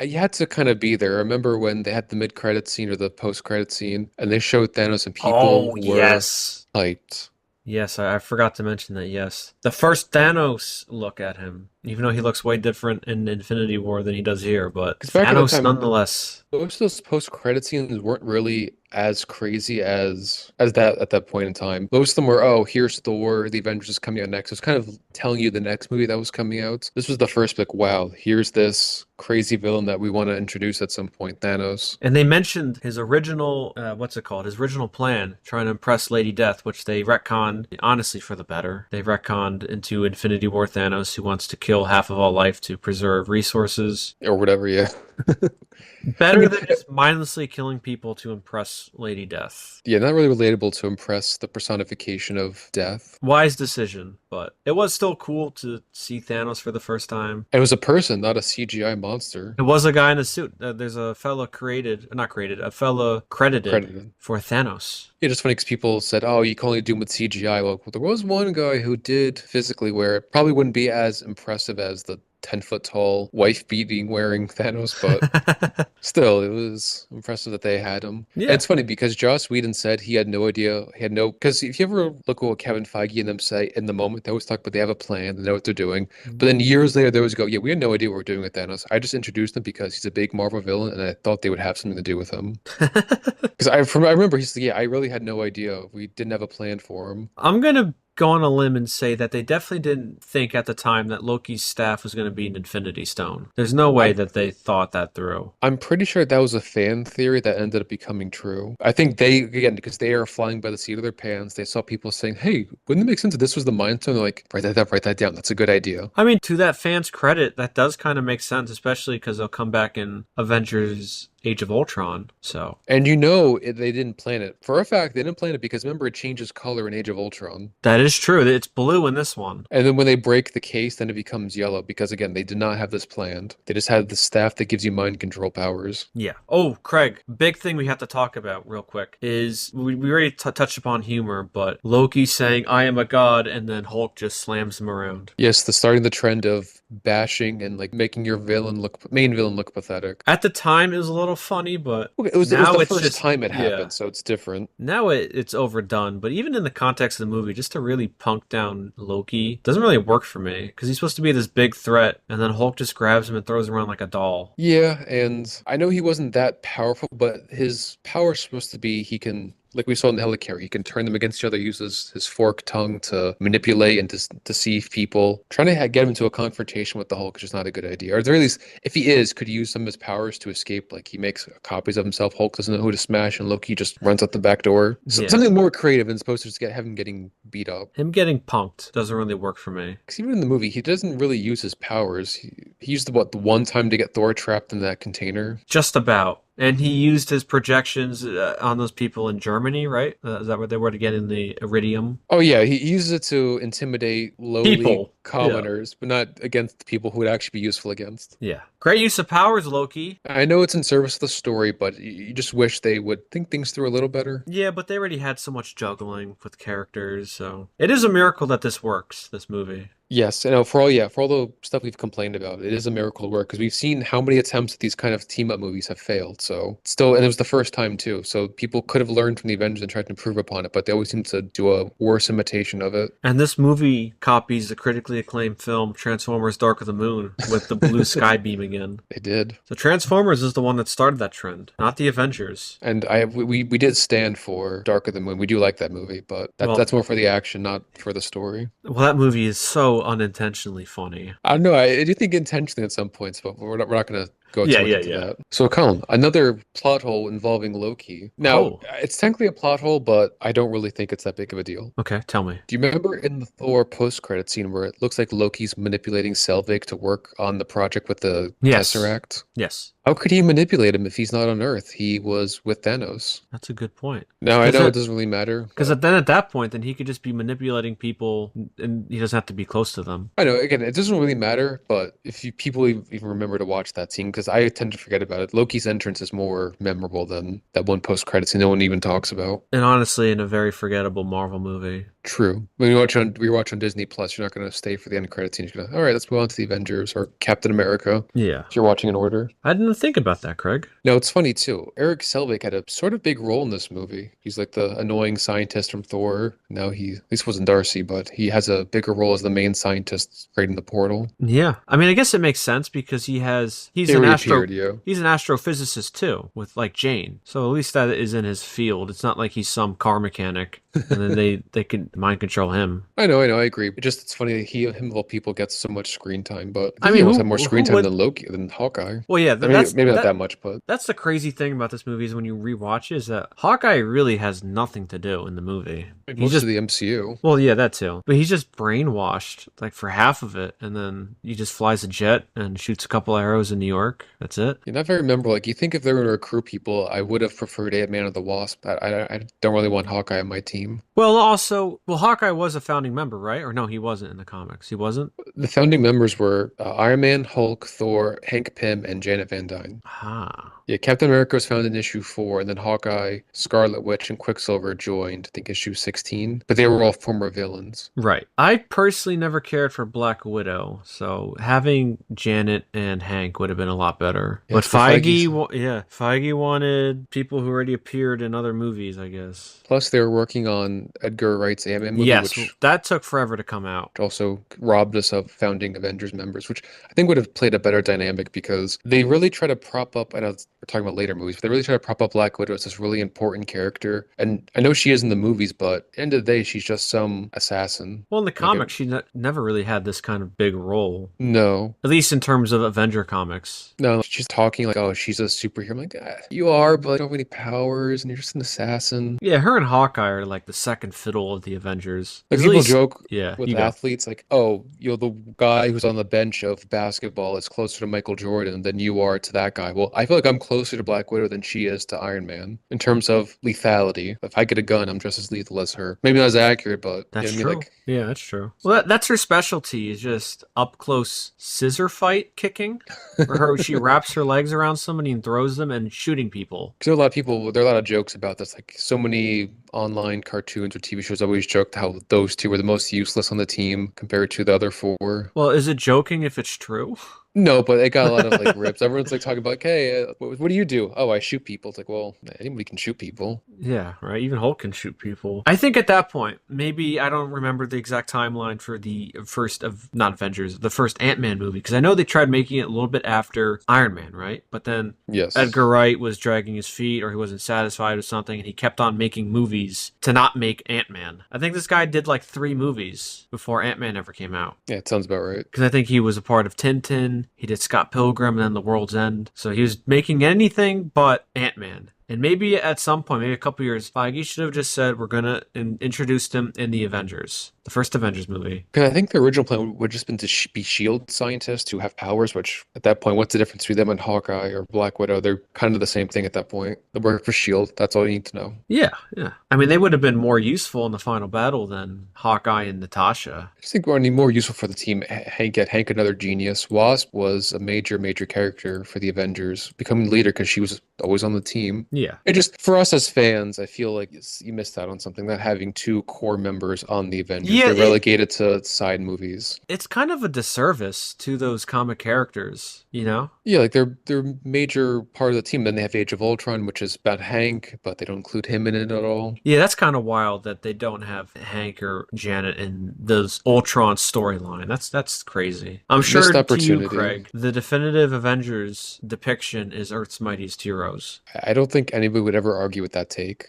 [SPEAKER 2] you had to kind of be there. I remember when they had the mid-credit scene or the post-credit scene, and they showed Thanos and people were
[SPEAKER 1] yes.
[SPEAKER 2] hyped.
[SPEAKER 1] Yes, I forgot to mention that, yes. The first Thanos look at him, even though he looks way different in Infinity War than he does here, but
[SPEAKER 2] 'Cause back in the
[SPEAKER 1] Thanos
[SPEAKER 2] time-
[SPEAKER 1] nonetheless.
[SPEAKER 2] Most of those post-credit scenes weren't really as crazy as that at that point in time. Most of them were, oh, here's Thor, the Avengers is coming out next. It was kind of telling you the next movie that was coming out. This was the first, like, wow, here's this crazy villain that we want to introduce at some point, Thanos.
[SPEAKER 1] And they mentioned his original, his original plan, trying to impress Lady Death, which they retconned, honestly, for the better. They retconned into Infinity War Thanos, who wants to kill half of all life to preserve resources.
[SPEAKER 2] Or whatever, yeah.
[SPEAKER 1] Better than just mindlessly killing people to impress Lady Death.
[SPEAKER 2] Yeah, not really relatable to impress the personification of death.
[SPEAKER 1] Wise decision, but it was still cool to see Thanos for the first time.
[SPEAKER 2] It was a person, not a CGI monster.
[SPEAKER 1] It was a guy in a suit. There's a fella a fella credited for Thanos.
[SPEAKER 2] Yeah, just funny because people said, oh, you can only do them with CGI. Well, there was one guy who did physically wear it. Probably wouldn't be as impressive as the 10-foot tall wife beating wearing Thanos, but still, it was impressive that they had him.
[SPEAKER 1] Yeah.
[SPEAKER 2] And it's funny because Joss Whedon said he had no idea, because if you ever look at what Kevin Feige and them say in the moment, they always talk about they have a plan, they know what they're doing. But then years later, they always go, yeah, we had no idea what we're doing with Thanos. I just introduced him because he's a big Marvel villain, and I thought they would have something to do with him. Because I remember he said, yeah, I really had no idea. We didn't have a plan for him.
[SPEAKER 1] I'm gonna go on a limb and say that they definitely didn't think at the time that Loki's staff was going to be an Infinity Stone. There's no way that they thought that through.
[SPEAKER 2] I'm pretty sure that was a fan theory that ended up becoming true. I think they, again, because they are flying by the seat of their pants, they saw people saying, hey, wouldn't it make sense if this was the Mind Stone? They're like, write that down. That's a good idea.
[SPEAKER 1] I mean, to that fan's credit, that does kind of make sense, especially because they'll come back in Avengers Age of Ultron, so.
[SPEAKER 2] And they didn't plan it. For a fact, they didn't plan it because remember, it changes color in Age of Ultron.
[SPEAKER 1] That is true. It's blue in this one.
[SPEAKER 2] And then when they break the case, then it becomes yellow because, again, they did not have this planned. They just had the staff that gives you mind control powers.
[SPEAKER 1] Yeah. Oh, Craig, big thing we have to talk about real quick is we already touched upon humor, but Loki saying, I am a god, and then Hulk just slams him around.
[SPEAKER 2] Yes, starting the trend of bashing and like making your main villain look pathetic.
[SPEAKER 1] At the time, it was a little funny, but
[SPEAKER 2] Okay, it was
[SPEAKER 1] now
[SPEAKER 2] the
[SPEAKER 1] it's
[SPEAKER 2] first
[SPEAKER 1] just,
[SPEAKER 2] time it
[SPEAKER 1] yeah.
[SPEAKER 2] happened, so it's different.
[SPEAKER 1] Now it's overdone, but even in the context of the movie, just to really punk down Loki doesn't really work for me because he's supposed to be this big threat, and then Hulk just grabs him and throws him around like a doll.
[SPEAKER 2] Yeah, and I know he wasn't that powerful, but his power is supposed to be he can Like we saw in the helicarrier, he can turn them against each other, uses his forked tongue to manipulate and deceive people. Trying to get him into a confrontation with the Hulk is just not a good idea. Or at the very least, if he is, could he use some of his powers to escape? Like he makes copies of himself. Hulk doesn't know who to smash, and Loki just runs out the back door.
[SPEAKER 1] Yeah.
[SPEAKER 2] Something more creative than supposed to just have him getting beat up.
[SPEAKER 1] Him getting punked doesn't really work for me.
[SPEAKER 2] Because even in the movie, he doesn't really use his powers. He used the one time to get Thor trapped in that container.
[SPEAKER 1] Just about. And he used his projections on those people in Germany, right? Is that where they were to get in the iridium?
[SPEAKER 2] Oh yeah, he uses it to intimidate lowly
[SPEAKER 1] People.
[SPEAKER 2] commoners, but not against the people who would actually be useful against.
[SPEAKER 1] Yeah. Great use of powers, Loki.
[SPEAKER 2] I know it's in service of the story, but you just wish they would think things through a little better.
[SPEAKER 1] Yeah, but they already had so much juggling with characters, so it is a miracle that this works, this movie.
[SPEAKER 2] Yes, I know for all the stuff we've complained about, it is a miracle to work because we've seen how many attempts at these kind of team up movies have failed. So still, and it was the first time too. So people could have learned from the Avengers and tried to improve upon it, but they always seem to do a worse imitation of it.
[SPEAKER 1] And this movie copies the critically acclaimed film Transformers Dark of the Moon with the blue sky beam again.
[SPEAKER 2] They did.
[SPEAKER 1] So Transformers is the one that started that trend, not the Avengers.
[SPEAKER 2] And we did stand for Dark of the Moon. We do like that movie, but that's more for the action, not for the story.
[SPEAKER 1] Well, that movie is so unintentionally funny.
[SPEAKER 2] I don't know. I do think intentionally at some points, but we're not going to go too much into that. So, Colin, another plot hole involving Loki. Now, it's technically a plot hole, but I don't really think it's that big of a deal.
[SPEAKER 1] Okay, tell me.
[SPEAKER 2] Do you remember in the Thor post-credit scene where it looks like Loki's manipulating Selvig to work on the project with the Tesseract?
[SPEAKER 1] Yes.
[SPEAKER 2] How could he manipulate him if he's not on Earth? He was with Thanos.
[SPEAKER 1] That's a good point.
[SPEAKER 2] Now, I know it doesn't really matter.
[SPEAKER 1] Because then at that point, then he could just be manipulating people and he doesn't have to be close to them.
[SPEAKER 2] I know, again, it doesn't really matter, but if people even remember to watch that scene, because I tend to forget about it, Loki's entrance is more memorable than that one post-credit scene no one even talks about.
[SPEAKER 1] And honestly, in a very forgettable Marvel movie.
[SPEAKER 2] True. When you watch on Disney Plus, you're not going to stay for the end credit scene. You're going to, all right, let's move on to the Avengers or Captain America.
[SPEAKER 1] Yeah.
[SPEAKER 2] If you're watching in order.
[SPEAKER 1] I didn't think about that, Craig.
[SPEAKER 2] No, it's funny too. Eric Selvig had a sort of big role in this movie. He's like the annoying scientist from Thor. Now at least wasn't Darcy, but he has a bigger role as the main scientist right in the portal.
[SPEAKER 1] Yeah. I mean, I guess it makes sense because he's an astrophysicist too, with like Jane. So at least that is in his field. It's not like he's some car mechanic and then they can mind control him.
[SPEAKER 2] I know, I agree. It's funny that him of all people gets so much screen time, but
[SPEAKER 1] I mean,
[SPEAKER 2] he must have more screen time than Hawkeye.
[SPEAKER 1] Well, yeah,
[SPEAKER 2] maybe not that much, but
[SPEAKER 1] that's the crazy thing about this movie is when you rewatch it, is that Hawkeye really has nothing to do in the movie.
[SPEAKER 2] Most of the MCU.
[SPEAKER 1] Well, yeah, that too. But he's just brainwashed like for half of it, and then he just flies a jet and shoots a couple arrows in New York. That's it.
[SPEAKER 2] You're not very memorable. Like you think if they were to recruit people, I would have preferred Ant-Man or the Wasp. I don't really want Hawkeye on my team.
[SPEAKER 1] Well, Hawkeye was a founding member, right? Or no, he wasn't in the comics. He wasn't?
[SPEAKER 2] The founding members were Iron Man, Hulk, Thor, Hank Pym, and Janet Van Dyne.
[SPEAKER 1] Ah.
[SPEAKER 2] Yeah, Captain America was found in issue 4, and then Hawkeye, Scarlet Witch, and Quicksilver joined, I think, issue 16. But they were all former villains.
[SPEAKER 1] Right. I personally never cared for Black Widow, so having Janet and Hank would have been a lot better.
[SPEAKER 2] Yeah,
[SPEAKER 1] but Feige wanted people who already appeared in other movies, I guess.
[SPEAKER 2] Plus, they were working on Edgar Wright's Ant-Man movie,
[SPEAKER 1] which that took forever to come out.
[SPEAKER 2] Also robbed us of founding Avengers members, which I think would have played a better dynamic because they really try to prop up, I know we're talking about later movies, but they really try to prop up Black Widow as this really important character. And I know she is in the movies, but at the end of the day, she's just some assassin.
[SPEAKER 1] Well, in the comics, she never really had this kind of big role.
[SPEAKER 2] No.
[SPEAKER 1] At least in terms of Avenger comics.
[SPEAKER 2] No, she's talking like, oh, she's a superhero. I'm like, you are, but you don't have any powers, and you're just an assassin.
[SPEAKER 1] Yeah, her and Hawkeye are like the second fiddle of the Avengers.
[SPEAKER 2] Like people joke with
[SPEAKER 1] athletes
[SPEAKER 2] like, oh, the guy who's on the bench of basketball is closer to Michael Jordan than you are to that guy. Well, I feel like I'm closer to Black Widow than she is to Iron Man in terms of lethality. If I get a gun, I'm just as lethal as her. Maybe not as accurate, but
[SPEAKER 1] that's
[SPEAKER 2] true.
[SPEAKER 1] Like, yeah, that's true. Well, that's her specialty is just up close scissor fight kicking, where she wraps her legs around somebody and throws them and shooting people.
[SPEAKER 2] There are a lot of jokes about this. Like so many online cartoons or TV shows always joked how those two were the most useless on the team compared to the other four.
[SPEAKER 1] Well, is it joking if it's true?
[SPEAKER 2] No, but it got a lot of like rips. Everyone's like talking about, like, hey, what do you do? Oh, I shoot people. It's like, well, anybody can shoot people.
[SPEAKER 1] Yeah, right. Even Hulk can shoot people. I think at that point, maybe I don't remember the exact timeline for the first of not Avengers, the first Ant-Man movie, because I know they tried making it a little bit after Iron Man, right? But then
[SPEAKER 2] Yes.
[SPEAKER 1] Edgar Wright was dragging his feet, or he wasn't satisfied with something, and he kept on making movies to not make Ant-Man. I think this guy did like 3 movies before Ant-Man ever came out.
[SPEAKER 2] Yeah, it sounds about right.
[SPEAKER 1] Because I think he was a part of Tintin, he did Scott Pilgrim, and then The World's End. So he was making anything but Ant-Man. And maybe at some point, maybe a couple years, Feige should have just said, we're going to introduce him in the Avengers, the first Avengers movie.
[SPEAKER 2] Because I think the original plan would just been to be shield scientists who have powers, which at that point, what's the difference between them and Hawkeye or Black Widow? They're kind of the same thing at that point. They work for shield. That's all you need to know.
[SPEAKER 1] Yeah, yeah. I mean, they would have been more useful in the final battle than Hawkeye and Natasha.
[SPEAKER 2] I just think we're more useful for the team. Get Hank another genius. Wasp was a major character for the Avengers, becoming leader because she was always on the team.
[SPEAKER 1] Yeah.
[SPEAKER 2] It just, for us as fans, I feel like you missed out on something, not having 2 core members on the Avengers.
[SPEAKER 1] Yeah,
[SPEAKER 2] They're relegated to side movies.
[SPEAKER 1] It's kind of a disservice to those comic characters, you know?
[SPEAKER 2] Yeah, like they're major part of the team. Then they have Age of Ultron, which is about Hank, but they don't include him in it at all.
[SPEAKER 1] Yeah, that's kind of wild that they don't have Hank or Janet in those Ultron storyline. That's crazy. I'm sure
[SPEAKER 2] Missed
[SPEAKER 1] to you,
[SPEAKER 2] opportunity.
[SPEAKER 1] Craig, the definitive Avengers depiction is Earth's mightiest heroes.
[SPEAKER 2] I don't think anybody would ever argue with that take.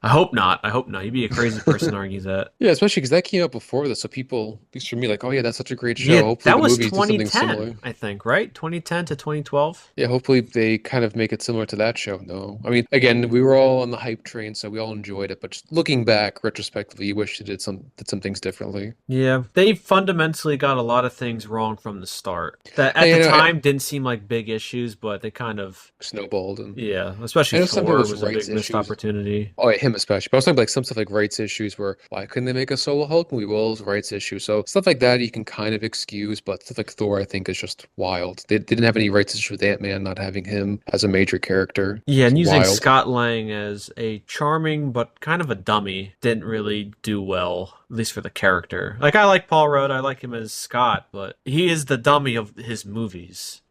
[SPEAKER 1] I hope not. I hope not. You'd be a crazy person to argue that.
[SPEAKER 2] Yeah, especially because that came out before this, so people, at least for me, like, oh yeah, that's such a great show.
[SPEAKER 1] Yeah,
[SPEAKER 2] Hopefully
[SPEAKER 1] that
[SPEAKER 2] the
[SPEAKER 1] was
[SPEAKER 2] movies do something
[SPEAKER 1] 2010,
[SPEAKER 2] similar.
[SPEAKER 1] I think, right? 2010 to 2012.
[SPEAKER 2] Yeah, hopefully they kind of make it similar to that show. No, I mean, again, we were all on the hype train, so we all enjoyed it. But just looking back, retrospectively, you wish they did some things differently.
[SPEAKER 1] Yeah, they fundamentally got a lot of things wrong from the start. That at
[SPEAKER 2] And,
[SPEAKER 1] the time didn't seem like big issues, but they kind of
[SPEAKER 2] Snowballed and
[SPEAKER 1] yeah,
[SPEAKER 2] I
[SPEAKER 1] especially
[SPEAKER 2] know some
[SPEAKER 1] Thor
[SPEAKER 2] people's
[SPEAKER 1] was a big
[SPEAKER 2] rights
[SPEAKER 1] missed
[SPEAKER 2] issues.
[SPEAKER 1] opportunity.
[SPEAKER 2] Oh, yeah, him especially. But I was talking about like some stuff like rights issues where why couldn't they make a solo Hulk movie? Well, it's rights issue. So stuff like that you can kind of excuse, but stuff like Thor I think is just wild. They didn't have any rights issues with Ant-Man not having him as a major character.
[SPEAKER 1] Yeah, and
[SPEAKER 2] It's
[SPEAKER 1] using
[SPEAKER 2] wild.
[SPEAKER 1] Scott Lang as a charming but kind of a dummy didn't really do well, at least for the character. Like, I like Paul Rudd, I like him as Scott, but he is the dummy of his movies.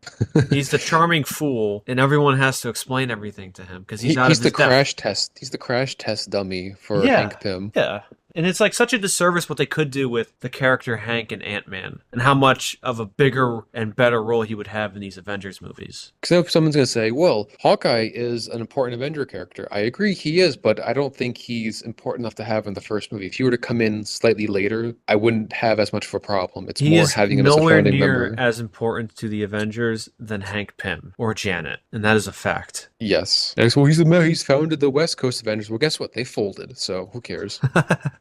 [SPEAKER 1] He's the charming fool, and everyone has to explain everything to him because he's out of
[SPEAKER 2] He's
[SPEAKER 1] his
[SPEAKER 2] the
[SPEAKER 1] depth.
[SPEAKER 2] crash test. He's the crash test dummy for
[SPEAKER 1] Yeah.
[SPEAKER 2] Hank Pym.
[SPEAKER 1] Yeah. And it's like such a disservice what they could do with the character Hank and Ant-Man and how much of a bigger and better role he would have in these Avengers movies.
[SPEAKER 2] Because if someone's going to say, well, Hawkeye is an important Avenger character. I agree he is, but I don't think he's important enough to have in the first movie. If he were to come in slightly later, I wouldn't have as much of a problem. It's
[SPEAKER 1] He
[SPEAKER 2] more
[SPEAKER 1] is
[SPEAKER 2] having him as a
[SPEAKER 1] nowhere
[SPEAKER 2] founding
[SPEAKER 1] near
[SPEAKER 2] member.
[SPEAKER 1] as important to the Avengers than Hank Pym or Janet, and that is a fact.
[SPEAKER 2] Yes. And so he's founded the West Coast Avengers. Well, guess what? They folded, so who cares?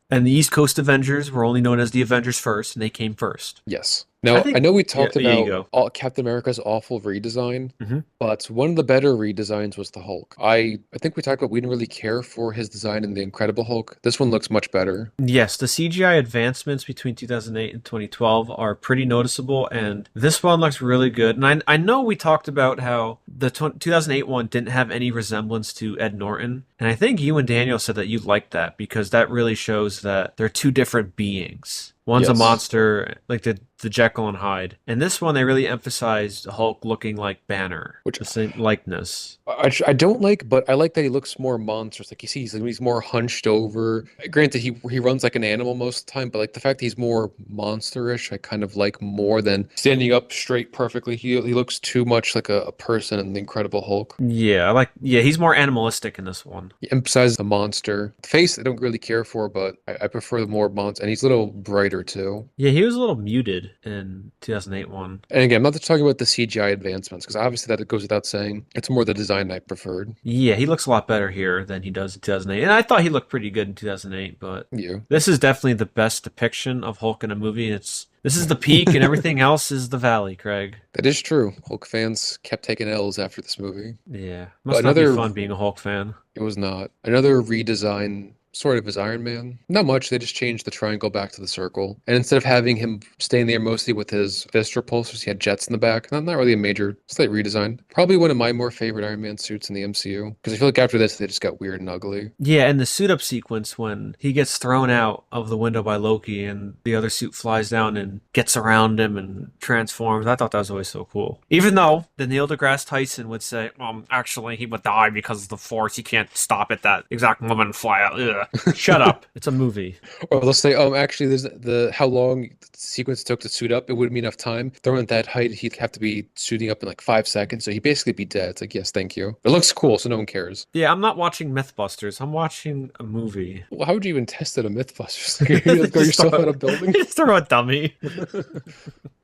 [SPEAKER 1] And the East Coast Avengers were only known as the Avengers first, and they came first.
[SPEAKER 2] Yes. Now, I know we talked
[SPEAKER 1] yeah, there you
[SPEAKER 2] about Captain America's awful redesign,
[SPEAKER 1] Mhm.
[SPEAKER 2] but one of the better redesigns was the Hulk. I think we talked about we didn't really care for his design in the Incredible Hulk. This one looks much better.
[SPEAKER 1] Yes, the CGI advancements between 2008 and 2012 are pretty noticeable, and this one looks really good. And I know we talked about how the 2008 one didn't have any resemblance to Ed Norton, and I think you and Daniel said that you liked that because that really shows that they're two different beings. One's a
[SPEAKER 2] Yes.
[SPEAKER 1] monster, like the Jekyll and Hyde. And this one, they really emphasized Hulk looking like Banner,
[SPEAKER 2] Which-
[SPEAKER 1] the same likeness.
[SPEAKER 2] I don't like, but I like that he looks more monstrous. Like you see, he's more hunched over. Granted, he runs like an animal most of the time, but like the fact that he's more monsterish, I kind of like more than standing up straight perfectly. He looks too much like a person in the Incredible Hulk.
[SPEAKER 1] Yeah, he's more animalistic in this one.
[SPEAKER 2] He emphasizes the monster. The face I don't really care for, but I prefer the more monster, and he's a little brighter too.
[SPEAKER 1] Yeah, he was a little muted in 2008 one.
[SPEAKER 2] And again, I'm not just talking about the CGI advancements, because obviously that goes without saying. It's more the design I preferred.
[SPEAKER 1] Yeah, he looks a lot better here than he does in 2008. And I thought he looked pretty good in 2008, but
[SPEAKER 2] Yeah.
[SPEAKER 1] this is definitely the best depiction of Hulk in a movie. This is the peak and everything else is the valley, Craig.
[SPEAKER 2] That is true. Hulk fans kept taking L's after this movie.
[SPEAKER 1] Yeah. Must
[SPEAKER 2] But
[SPEAKER 1] not be
[SPEAKER 2] another-
[SPEAKER 1] fun being a Hulk fan.
[SPEAKER 2] It was not. Another redesign sort of as Iron Man. Not much. They just changed the triangle back to the circle. And instead of having him staying there mostly with his fist repulsors, he had jets in the back. Not really a major, slight redesign. Probably one of my more favorite Iron Man suits in the MCU. Because I feel like after this, they just got weird and ugly.
[SPEAKER 1] Yeah, and the suit up sequence when he gets thrown out of the window by Loki and the other suit flies down and gets around him and transforms. I thought that was always so cool. Even though the Neil deGrasse Tyson would say, actually, he would die because of the Force. He can't stop at that exact moment and fly out. Ugh. Shut up. It's a movie.
[SPEAKER 2] Or they'll say, actually, there's how long the sequence took to suit up. It wouldn't be enough time. Thrown at that height, he'd have to be suiting up in like 5 seconds. So he'd basically be dead. It's like, yes, thank you. It looks cool, so no one cares.
[SPEAKER 1] Yeah, I'm not watching Mythbusters. I'm watching a movie.
[SPEAKER 2] Well, how would you even test it a Mythbusters? Like, you just go yourself out of building?
[SPEAKER 1] Just throw a dummy.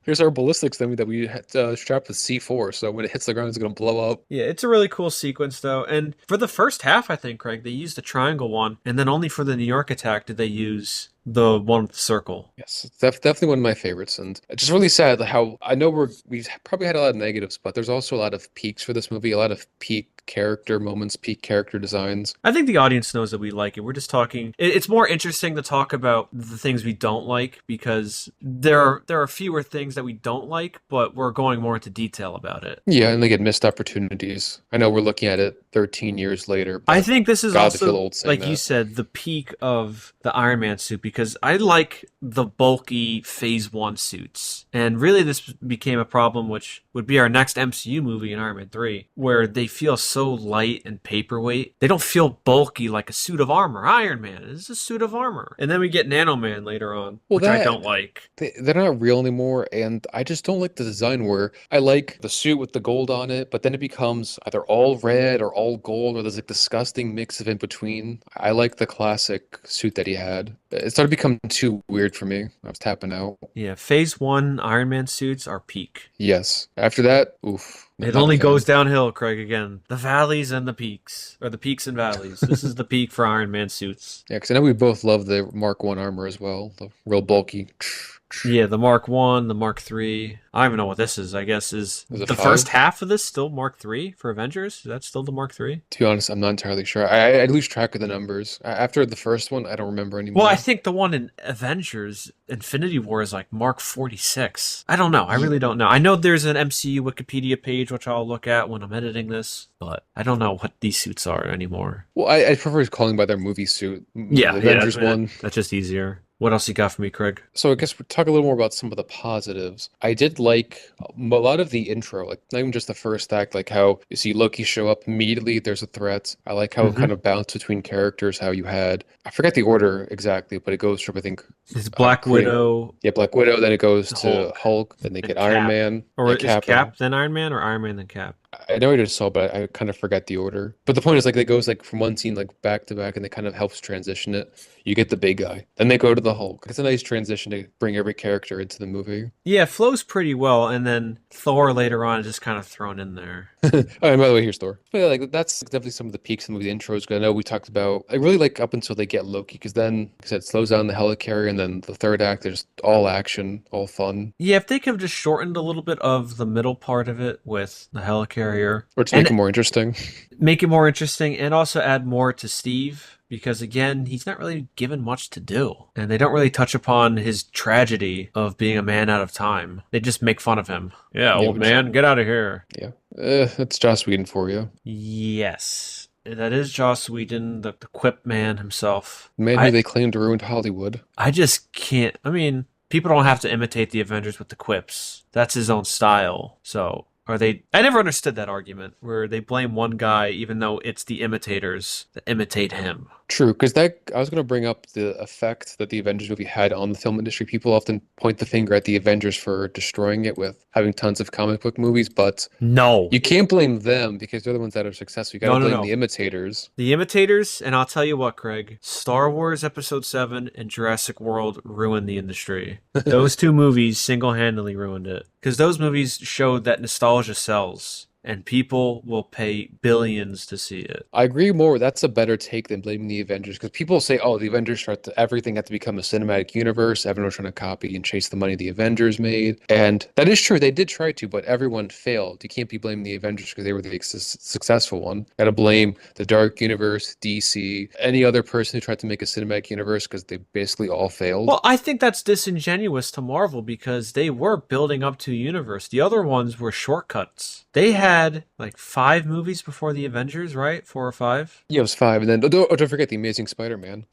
[SPEAKER 2] Here's our ballistics dummy that we had strapped with C4, so when it hits the ground, it's going to blow up.
[SPEAKER 1] Yeah, it's a really cool sequence, though. And for the first half, I think, Craig, they used the triangle one, and then only for the New York attack did they use the one with the circle.
[SPEAKER 2] Yes, it's definitely one of my favorites, and it's just really sad how I know we've probably had a lot of negatives, but there's also a lot of peaks for this movie, a lot of peak character moments, peak character designs.
[SPEAKER 1] I think the audience knows that we like it. We're just talking. It's more interesting to talk about the things we don't like because there are fewer things that we don't like, but we're going more into detail about it.
[SPEAKER 2] Yeah, and they get missed opportunities. I know we're looking at it 13 years later. But
[SPEAKER 1] I think this is
[SPEAKER 2] God, I
[SPEAKER 1] also,
[SPEAKER 2] feel old saying
[SPEAKER 1] like
[SPEAKER 2] that.
[SPEAKER 1] you said, the peak of the Iron Man suit because I like the bulky Phase 1 suits. And really this became a problem, which would be our next MCU movie in Iron Man 3, where they feel so light and paperweight. They don't feel bulky like a suit of armor. Iron Man is a suit of armor. And then we get Nano Man later on, which I don't like.
[SPEAKER 2] They're not real anymore, and I just don't like the design where I like the suit with the gold on it, but then it becomes either all red or all gold, or there's a disgusting mix of in between. I like the classic suit that he had. It started becoming too weird for me. I was tapping out.
[SPEAKER 1] Yeah, Phase 1 Iron Man suits are peak.
[SPEAKER 2] Yes. After that, oof.
[SPEAKER 1] It
[SPEAKER 2] not
[SPEAKER 1] only
[SPEAKER 2] a fan.
[SPEAKER 1] goes downhill, Craig, again. The valleys and the peaks. Or the peaks and valleys. This is the peak for Iron Man suits.
[SPEAKER 2] Yeah, because I know we both love the Mark 1 armor as well. The real bulky.
[SPEAKER 1] Yeah, the Mark 1, the Mark 3. I don't even know what this is. I guess is
[SPEAKER 2] Is it
[SPEAKER 1] the
[SPEAKER 2] 5?
[SPEAKER 1] first half of this still Mark 3 for Avengers? Is that still the Mark 3?
[SPEAKER 2] To be honest, I'm not entirely sure. I lose track of the numbers. After the first one, I don't remember anymore.
[SPEAKER 1] Well, I think the one in Avengers Infinity War is like Mark 46. I don't know. I really don't know. I know there's an MCU Wikipedia page, which I'll look at when I'm editing this, but I don't know what these suits are anymore.
[SPEAKER 2] Well, I prefer calling by their movie suit.
[SPEAKER 1] Yeah,
[SPEAKER 2] The Avengers
[SPEAKER 1] yeah,
[SPEAKER 2] one.
[SPEAKER 1] That's just easier. What else you got for me, Craig?
[SPEAKER 2] So I guess we'll talk a little more about some of the positives. I did like a lot of the intro, like not even just the first act, like how you see Loki show up immediately, there's a threat. I like how it kind of bounced between characters, how you had, I forget the order exactly, but it goes from, I think,
[SPEAKER 1] It's Black Widow.
[SPEAKER 2] yeah, Black Widow, then it goes to
[SPEAKER 1] Hulk,
[SPEAKER 2] Hulk, then they get
[SPEAKER 1] and
[SPEAKER 2] Iron
[SPEAKER 1] Cap.
[SPEAKER 2] Man,
[SPEAKER 1] Or
[SPEAKER 2] and
[SPEAKER 1] is Cap then Iron Man or Iron Man then Cap?
[SPEAKER 2] I know I just saw, but I kind of forget the order. But the point is, like, it goes like from one scene like back to back, and it kind of helps transition it. You get the big guy, then they go to the Hulk. It's a nice transition to bring every character into the movie.
[SPEAKER 1] Yeah, it flows pretty well, and then Thor later on is just kind of thrown in there.
[SPEAKER 2] Oh, and by the way, here's Thor. But yeah, like that's definitely some of the peaks in the movie, the intros. 'Cause I know we talked about. I really like up until they get Loki, because then, like I said, it slows down the helicarrier, and then the third act, there's all action, all fun,
[SPEAKER 1] Yeah, if they could have just shortened a little bit of the middle part of it with the helicarrier,
[SPEAKER 2] or to make it more interesting.
[SPEAKER 1] make it more interesting, and also add more to Steve, because again, he's not really given much to do. And they don't really touch upon his tragedy of being a man out of time. They just make fun of him. Yeah, old
[SPEAKER 2] which-
[SPEAKER 1] man, get out of here.
[SPEAKER 2] Yeah, that's Joss Whedon for you.
[SPEAKER 1] Yes. That is Joss Whedon, the quip man himself.
[SPEAKER 2] The man who they claimed ruined Hollywood.
[SPEAKER 1] I just can't. I mean, people don't have to imitate the Avengers with the quips. That's his own style. So, are they? I never understood that argument where they blame one guy even though it's the imitators that imitate him.
[SPEAKER 2] True, because I was going to bring up the effect that the Avengers movie had on the film industry. People often point the finger at the Avengers for destroying it with having tons of comic book movies, but
[SPEAKER 1] No.
[SPEAKER 2] you can't blame them because they're the ones that are successful. You got to
[SPEAKER 1] No,
[SPEAKER 2] blame
[SPEAKER 1] no.
[SPEAKER 2] the imitators.
[SPEAKER 1] The imitators, and I'll tell you what, Craig, Star Wars Episode 7 and Jurassic World ruined the industry. Those two movies single-handedly ruined it. Because those movies showed that nostalgia sells. and people will pay billions to see it.
[SPEAKER 2] I agree more. That's a better take than blaming the Avengers because people say, "Oh, the Avengers start to, everything had to become a cinematic universe. Everyone's trying to copy and chase the money the Avengers made," and that is true. They did try to, but everyone failed. You can't be blaming the Avengers because they were the successful one. Got to blame the Dark Universe, DC, any other person who tried to make a cinematic universe because they basically all failed.
[SPEAKER 1] Well, I think that's disingenuous to Marvel because they were building up to a universe. The other ones were shortcuts. They had like 5 movies before the Avengers, right? 4 or 5?
[SPEAKER 2] Yeah, it was 5, and then don't forget the Amazing Spider-Man.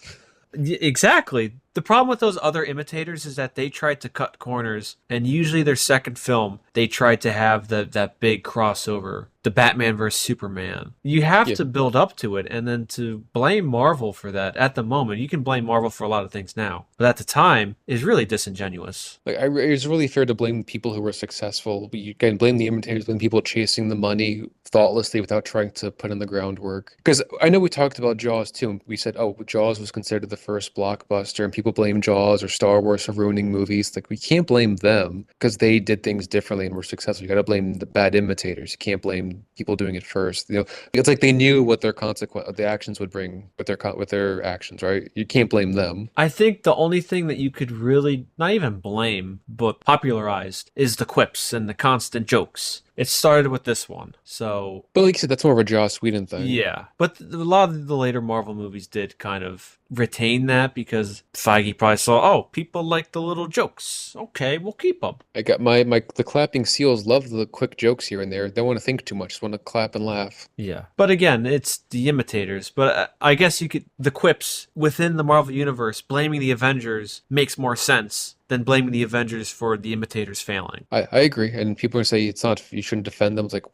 [SPEAKER 1] Exactly. The problem with those other imitators is that they tried to cut corners, and usually their second film, they tried to have that big crossover, the Batman vs Superman. You have
[SPEAKER 2] Yeah.
[SPEAKER 1] to build up to it, and then to blame Marvel for that at the moment, you can blame Marvel for a lot of things now, but at the time, is really disingenuous.
[SPEAKER 2] Like, it's really fair to blame people who were successful. But you can blame the imitators, blame people chasing the money thoughtlessly without trying to put in the groundwork. Because I know we talked about Jaws too. And we said, oh, Jaws was considered the first blockbuster, and people blame Jaws or Star Wars for ruining movies. Like, we can't blame them because they did things differently and were successful. You got to blame the bad imitators. You can't blame people doing it first. It's like they knew what their the actions would bring with their actions, right? You can't blame them.
[SPEAKER 1] I think the only thing that you could really not even blame, but popularized is the quips and the constant jokes. It started with this one, so
[SPEAKER 2] But like you said, that's more of a Joss Whedon thing.
[SPEAKER 1] yeah. But a lot of the later Marvel movies did kind of retain that because Feige probably saw, oh, people like the little jokes. Okay, we'll keep them.
[SPEAKER 2] I got the clapping seals love the quick jokes here and there. They don't want to think too much, just want to clap and laugh.
[SPEAKER 1] Yeah. But again, it's the imitators. But I guess you could, the quips within the Marvel Universe, blaming the Avengers makes more sense than blaming the Avengers for the imitators failing.
[SPEAKER 2] I agree. And people are say it's not, you shouldn't defend them. It's like,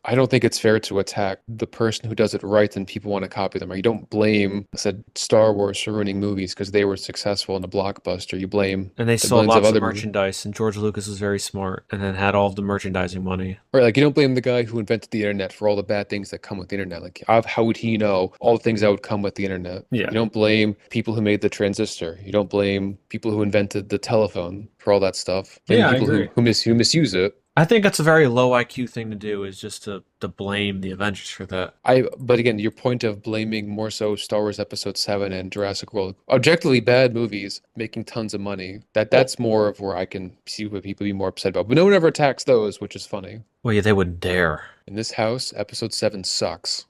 [SPEAKER 2] I don't think it's fair to attack the person who does it right and people want to copy them. Or you don't blame, I said, Star Wars for ruining movies because they were successful in a blockbuster. You blame
[SPEAKER 1] And they
[SPEAKER 2] the
[SPEAKER 1] sold
[SPEAKER 2] millions
[SPEAKER 1] lots of
[SPEAKER 2] other
[SPEAKER 1] merchandise, and George Lucas was very smart and then had all of the merchandising money.
[SPEAKER 2] Right, like you don't blame the guy who invented the internet for all the bad things that come with the internet. Like, how would he know all the things that would come with the internet?
[SPEAKER 1] Yeah.
[SPEAKER 2] You don't blame people who made the transistor. You don't blame people who invented the telephone for all that stuff. Blame
[SPEAKER 1] Yeah, I
[SPEAKER 2] people
[SPEAKER 1] agree.
[SPEAKER 2] who misuse it.
[SPEAKER 1] I think that's a very low IQ thing to do, is just to blame the Avengers for that.
[SPEAKER 2] But again, your point of blaming more so Star Wars Episode 7 and Jurassic World, objectively bad movies making tons of money. That's more of where I can see what people be more upset about. But no one ever attacks those, which is funny.
[SPEAKER 1] Well, yeah, they wouldn't dare.
[SPEAKER 2] In this house, Episode 7 sucks.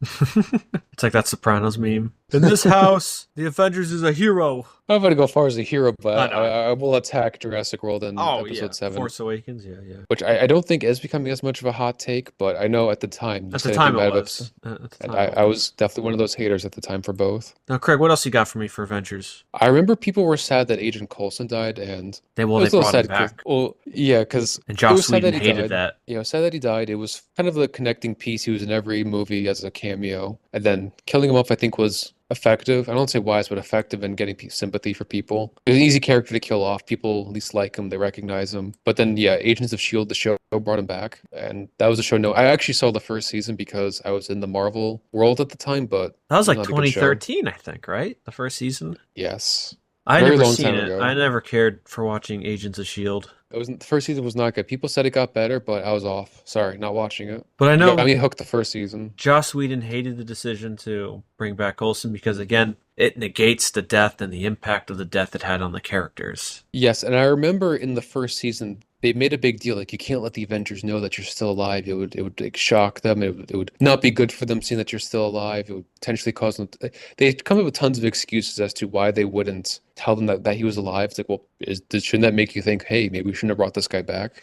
[SPEAKER 1] It's like that Sopranos meme. In this house, the Avengers is a hero.
[SPEAKER 2] I'm not going to go as far as a hero, but
[SPEAKER 1] I know.
[SPEAKER 2] I will attack Jurassic World in
[SPEAKER 1] Oh,
[SPEAKER 2] Episode
[SPEAKER 1] yeah.
[SPEAKER 2] 7.
[SPEAKER 1] Force Awakens, yeah, yeah.
[SPEAKER 2] Which I don't think is becoming as much of a hot take, but I know at the time.
[SPEAKER 1] At the time it was. At the
[SPEAKER 2] And
[SPEAKER 1] time it
[SPEAKER 2] I was definitely one of those haters at the time for both.
[SPEAKER 1] Now, Craig, what else you got for me for Avengers?
[SPEAKER 2] I remember people were sad that Agent Coulson died, and
[SPEAKER 1] They
[SPEAKER 2] it was a little
[SPEAKER 1] brought him
[SPEAKER 2] sad.
[SPEAKER 1] back.
[SPEAKER 2] Well, yeah, because
[SPEAKER 1] And
[SPEAKER 2] it
[SPEAKER 1] Joss
[SPEAKER 2] was sad
[SPEAKER 1] Whedon
[SPEAKER 2] that he
[SPEAKER 1] hated
[SPEAKER 2] died.
[SPEAKER 1] that.
[SPEAKER 2] You know, sad that he died. It was kind of the connecting piece. He was in every movie as a cameo, and then killing him off, I think, was effective. I don't say wise, but effective in getting sympathy for people. It was an easy character to kill off. People at least like him, they recognize him. But then, yeah, Agents of S.H.I.E.L.D., the show, brought him back, and that was a show. No, I actually saw the first season because I was in the Marvel world at the time, but
[SPEAKER 1] That was like
[SPEAKER 2] not a good show.
[SPEAKER 1] 2013, I think, right? The first season?
[SPEAKER 2] Yes.
[SPEAKER 1] I
[SPEAKER 2] Very
[SPEAKER 1] never
[SPEAKER 2] long
[SPEAKER 1] seen
[SPEAKER 2] time
[SPEAKER 1] it.
[SPEAKER 2] ago.
[SPEAKER 1] I never cared for watching Agents of S.H.I.E.L.D.
[SPEAKER 2] The first season was not good. People said it got better, but I was off. Sorry, not watching it.
[SPEAKER 1] But I know
[SPEAKER 2] I mean, hooked the first season.
[SPEAKER 1] Joss Whedon hated the decision to bring back Coulson because, again, it negates the death and the impact of the death it had on the characters.
[SPEAKER 2] Yes, and I remember in the first season they made a big deal. Like, you can't let the Avengers know that you're still alive. It would like, shock them. It would not be good for them seeing that you're still alive. It would potentially cause them. They come up with tons of excuses as to why they wouldn't tell them that he was alive. It's like, well, shouldn't that make you think, hey, maybe we shouldn't have brought this guy back?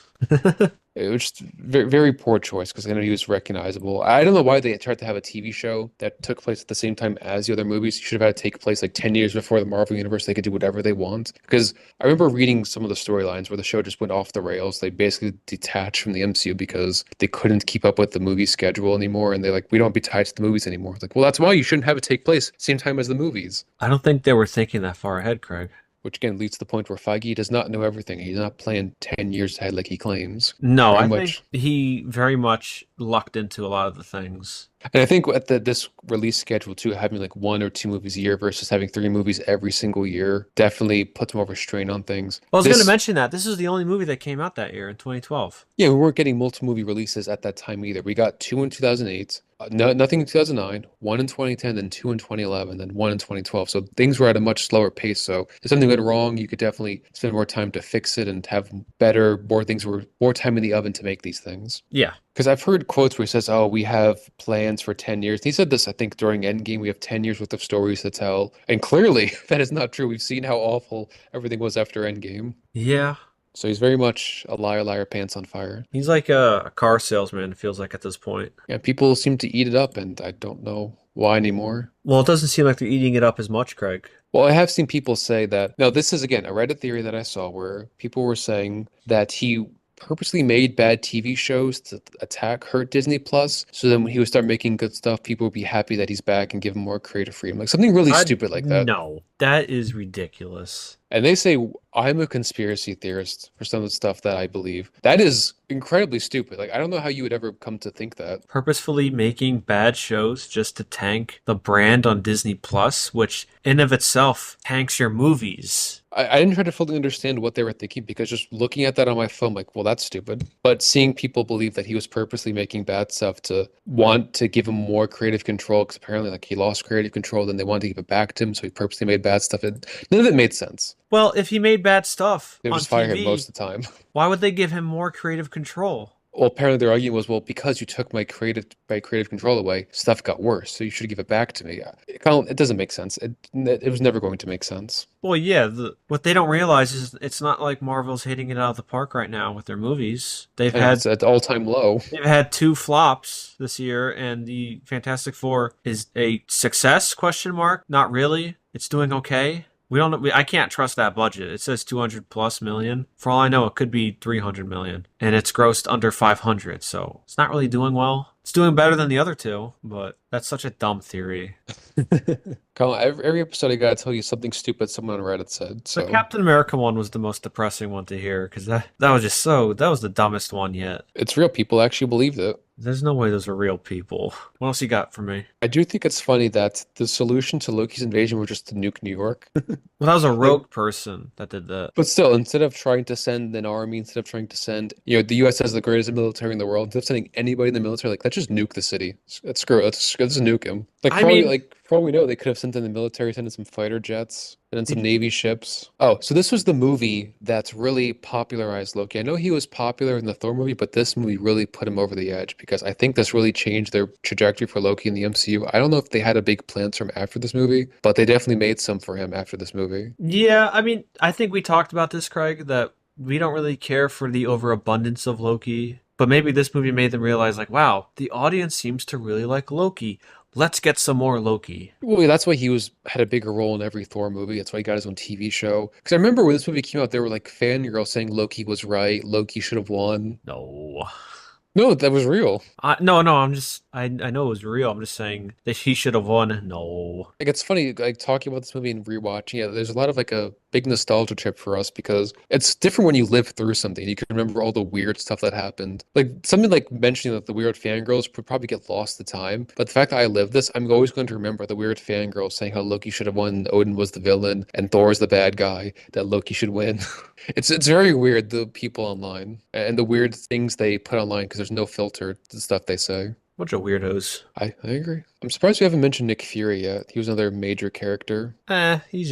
[SPEAKER 2] It was just very, very poor choice because I know he was recognizable. I don't know why they tried to have a TV show that took place at the same time as the other movies. You should have had it take place like 10 years before the Marvel Universe. They could do whatever they want. Because I remember reading some of the storylines where the show just went off the rails. They basically detached from the MCU because they couldn't keep up with the movie schedule anymore. And they're like, we don't be tied to the movies anymore. It's like, well, that's why you shouldn't have it take place same time as the movies.
[SPEAKER 1] I don't think they were thinking that far ahead, Craig.
[SPEAKER 2] Which again leads to the point where Feige does not know everything. He's not playing 10 years ahead like he claims.
[SPEAKER 1] No,
[SPEAKER 2] Very
[SPEAKER 1] I
[SPEAKER 2] much.
[SPEAKER 1] think he very much lucked into a lot of the things.
[SPEAKER 2] And I think at this release schedule too, having like 1 or 2 movies a year versus having 3 movies every single year definitely puts more of a strain on things.
[SPEAKER 1] Well, I was going to
[SPEAKER 2] This,
[SPEAKER 1] mention that this is the only movie that came out that year in 2012.
[SPEAKER 2] yeah, we weren't getting multiple movie releases at that time either. We got two in 2008, no, nothing in 2009, one in 2010, then two in 2011, then one in 2012. So things were at a much slower pace. So if something went wrong, you could definitely spend more time to fix it and have more time in the oven to make these things.
[SPEAKER 1] Yeah.
[SPEAKER 2] Because I've heard quotes where he says, "Oh, we have plans for 10 years." He said this, I think, during Endgame. We have 10 years worth of stories to tell, and clearly that is not true. We've seen how awful everything was after Endgame.
[SPEAKER 1] Yeah.
[SPEAKER 2] So he's very much a liar, liar, pants on fire.
[SPEAKER 1] He's like a car salesman, it feels like at this point.
[SPEAKER 2] Yeah, people seem to eat it up, and I don't know why anymore.
[SPEAKER 1] Well, it doesn't seem like they're eating it up as much, Craig.
[SPEAKER 2] Well, I have seen people say that. Now, this is again a Reddit theory that I saw where people were saying that he purposely made bad TV shows to hurt Disney Plus. So then when he would start making good stuff, people would be happy that he's back and give him more creative freedom. Like something really stupid like that.
[SPEAKER 1] No, that is ridiculous.
[SPEAKER 2] And they say I'm a conspiracy theorist for some of the stuff that I believe. That is incredibly stupid. Like I don't know how you would ever come to think that.
[SPEAKER 1] Purposefully making bad shows just to tank the brand on Disney Plus, which in of itself tanks your movies.
[SPEAKER 2] I didn't try to fully understand what they were thinking because just looking at that on my phone, like, well, that's stupid. But seeing people believe that he was purposely making bad stuff to want to give him more creative control, because apparently, like, he lost creative control, then they wanted to give it back to him, so he purposely made bad stuff. None of it made sense.
[SPEAKER 1] Well, if he made bad stuff
[SPEAKER 2] They
[SPEAKER 1] on
[SPEAKER 2] just fire him
[SPEAKER 1] TV,
[SPEAKER 2] most of the time.
[SPEAKER 1] why would they give him more creative control?
[SPEAKER 2] Well, apparently their argument was, well, because you took my creative control away, stuff got worse, so you should give it back to me. It doesn't make sense. It was never going to make sense.
[SPEAKER 1] Well, yeah, what they don't realize is it's not like Marvel's hitting it out of the park right now with their movies.
[SPEAKER 2] And it's at all-time low.
[SPEAKER 1] They've had 2 flops this year, and the Fantastic Four is a success, question mark? Not really. It's doing okay. We don't know. I can't trust that budget. It says 200 plus million. For all I know, it could be 300 million. And it's grossed under 500. So it's not really doing well. It's doing better than the other two, but that's such a dumb theory.
[SPEAKER 2] Colin, every episode I gotta tell you something stupid someone on Reddit said.
[SPEAKER 1] The Captain America one was the most depressing one to hear because that was that was the dumbest one yet.
[SPEAKER 2] It's real. People actually believed it.
[SPEAKER 1] There's no way those are real people. What else you got for me?
[SPEAKER 2] I do think it's funny that the solution to Loki's invasion was just to nuke New York.
[SPEAKER 1] Well, that was a rogue person that did that.
[SPEAKER 2] But still, instead of trying to send an army, instead of trying to send, the U.S. has the greatest military in the world. Instead of sending anybody in the military, like, let's just nuke the city. Let's screw it. Let's just nuke him. Like, for all we know, they could have sent in the military, sent in some fighter jets, and then some Navy ships. Oh, so this was the movie that's really popularized Loki. I know he was popular in the Thor movie, but this movie really put him over the edge because I think this really changed their trajectory for Loki in the MCU. I don't know if they had a big plans for him after this movie, but they definitely made some for him after this movie.
[SPEAKER 1] Yeah, I mean, I think we talked about this, Craig, that we don't really care for the overabundance of Loki. But maybe this movie made them realize, like, wow, the audience seems to really like Loki. Let's get some more Loki.
[SPEAKER 2] Well, that's why he had a bigger role in every Thor movie. That's why he got his own TV show. Because I remember when this movie came out, there were like fangirls saying Loki was right, Loki should have won.
[SPEAKER 1] No.
[SPEAKER 2] No, that was real.
[SPEAKER 1] No, I know it was real. I'm just saying that he should have won. No.
[SPEAKER 2] Like, it's funny, like, talking about this movie and rewatching it, there's a lot of, like, a big nostalgia trip for us because it's different when you live through something. You can remember all the weird stuff that happened. Like, something like mentioning that the weird fangirls would probably get lost to time. But the fact that I lived this, I'm always going to remember the weird fangirls saying how Loki should have won, Odin was the villain, and Thor's the bad guy, that Loki should win. It's very weird, the people online, and the weird things they put online because there's no filter to the stuff they say.
[SPEAKER 1] Bunch of weirdos.
[SPEAKER 2] I agree. I'm surprised we haven't mentioned Nick Fury yet. He was another major character.
[SPEAKER 1] He's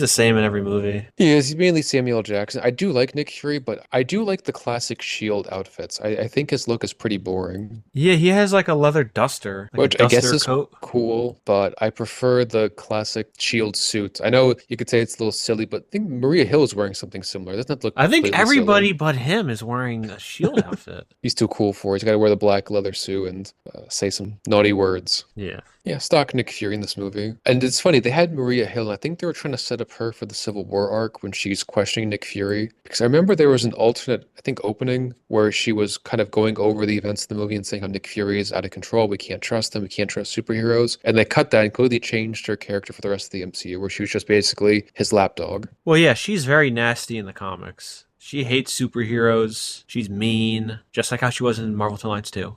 [SPEAKER 1] the same in every movie.
[SPEAKER 2] He is. He's mainly Samuel L. Jackson. I do like Nick Fury, but I do like the classic Shield outfits. I think his look is pretty boring.
[SPEAKER 1] Yeah, he has like a leather duster. Like
[SPEAKER 2] Which
[SPEAKER 1] a
[SPEAKER 2] I guess
[SPEAKER 1] duster
[SPEAKER 2] is
[SPEAKER 1] coat.
[SPEAKER 2] cool, but I prefer the classic Shield suit. I know you could say it's a little silly, but I think Maria Hill is wearing something similar. Doesn't that look
[SPEAKER 1] I think
[SPEAKER 2] completely
[SPEAKER 1] everybody
[SPEAKER 2] silly?
[SPEAKER 1] but him is wearing a shield outfit.
[SPEAKER 2] He's too cool for it. He's got to wear the black leather suit and say some naughty words.
[SPEAKER 1] Yeah.
[SPEAKER 2] Yeah, stock Nick Fury in this movie. And it's funny, they had Maria Hill, and I think they were trying to set up her for the Civil War arc when she's questioning Nick Fury. Because I remember there was an alternate, I think, opening where she was kind of going over the events of the movie and saying how Nick Fury is out of control. We can't trust him. We can't trust superheroes. And they cut that and completely changed her character for the rest of the MCU, where she was just basically his lapdog.
[SPEAKER 1] Well, yeah, she's very nasty in the comics. She hates superheroes. She's mean, just like how she was in Marvel Alliance 2.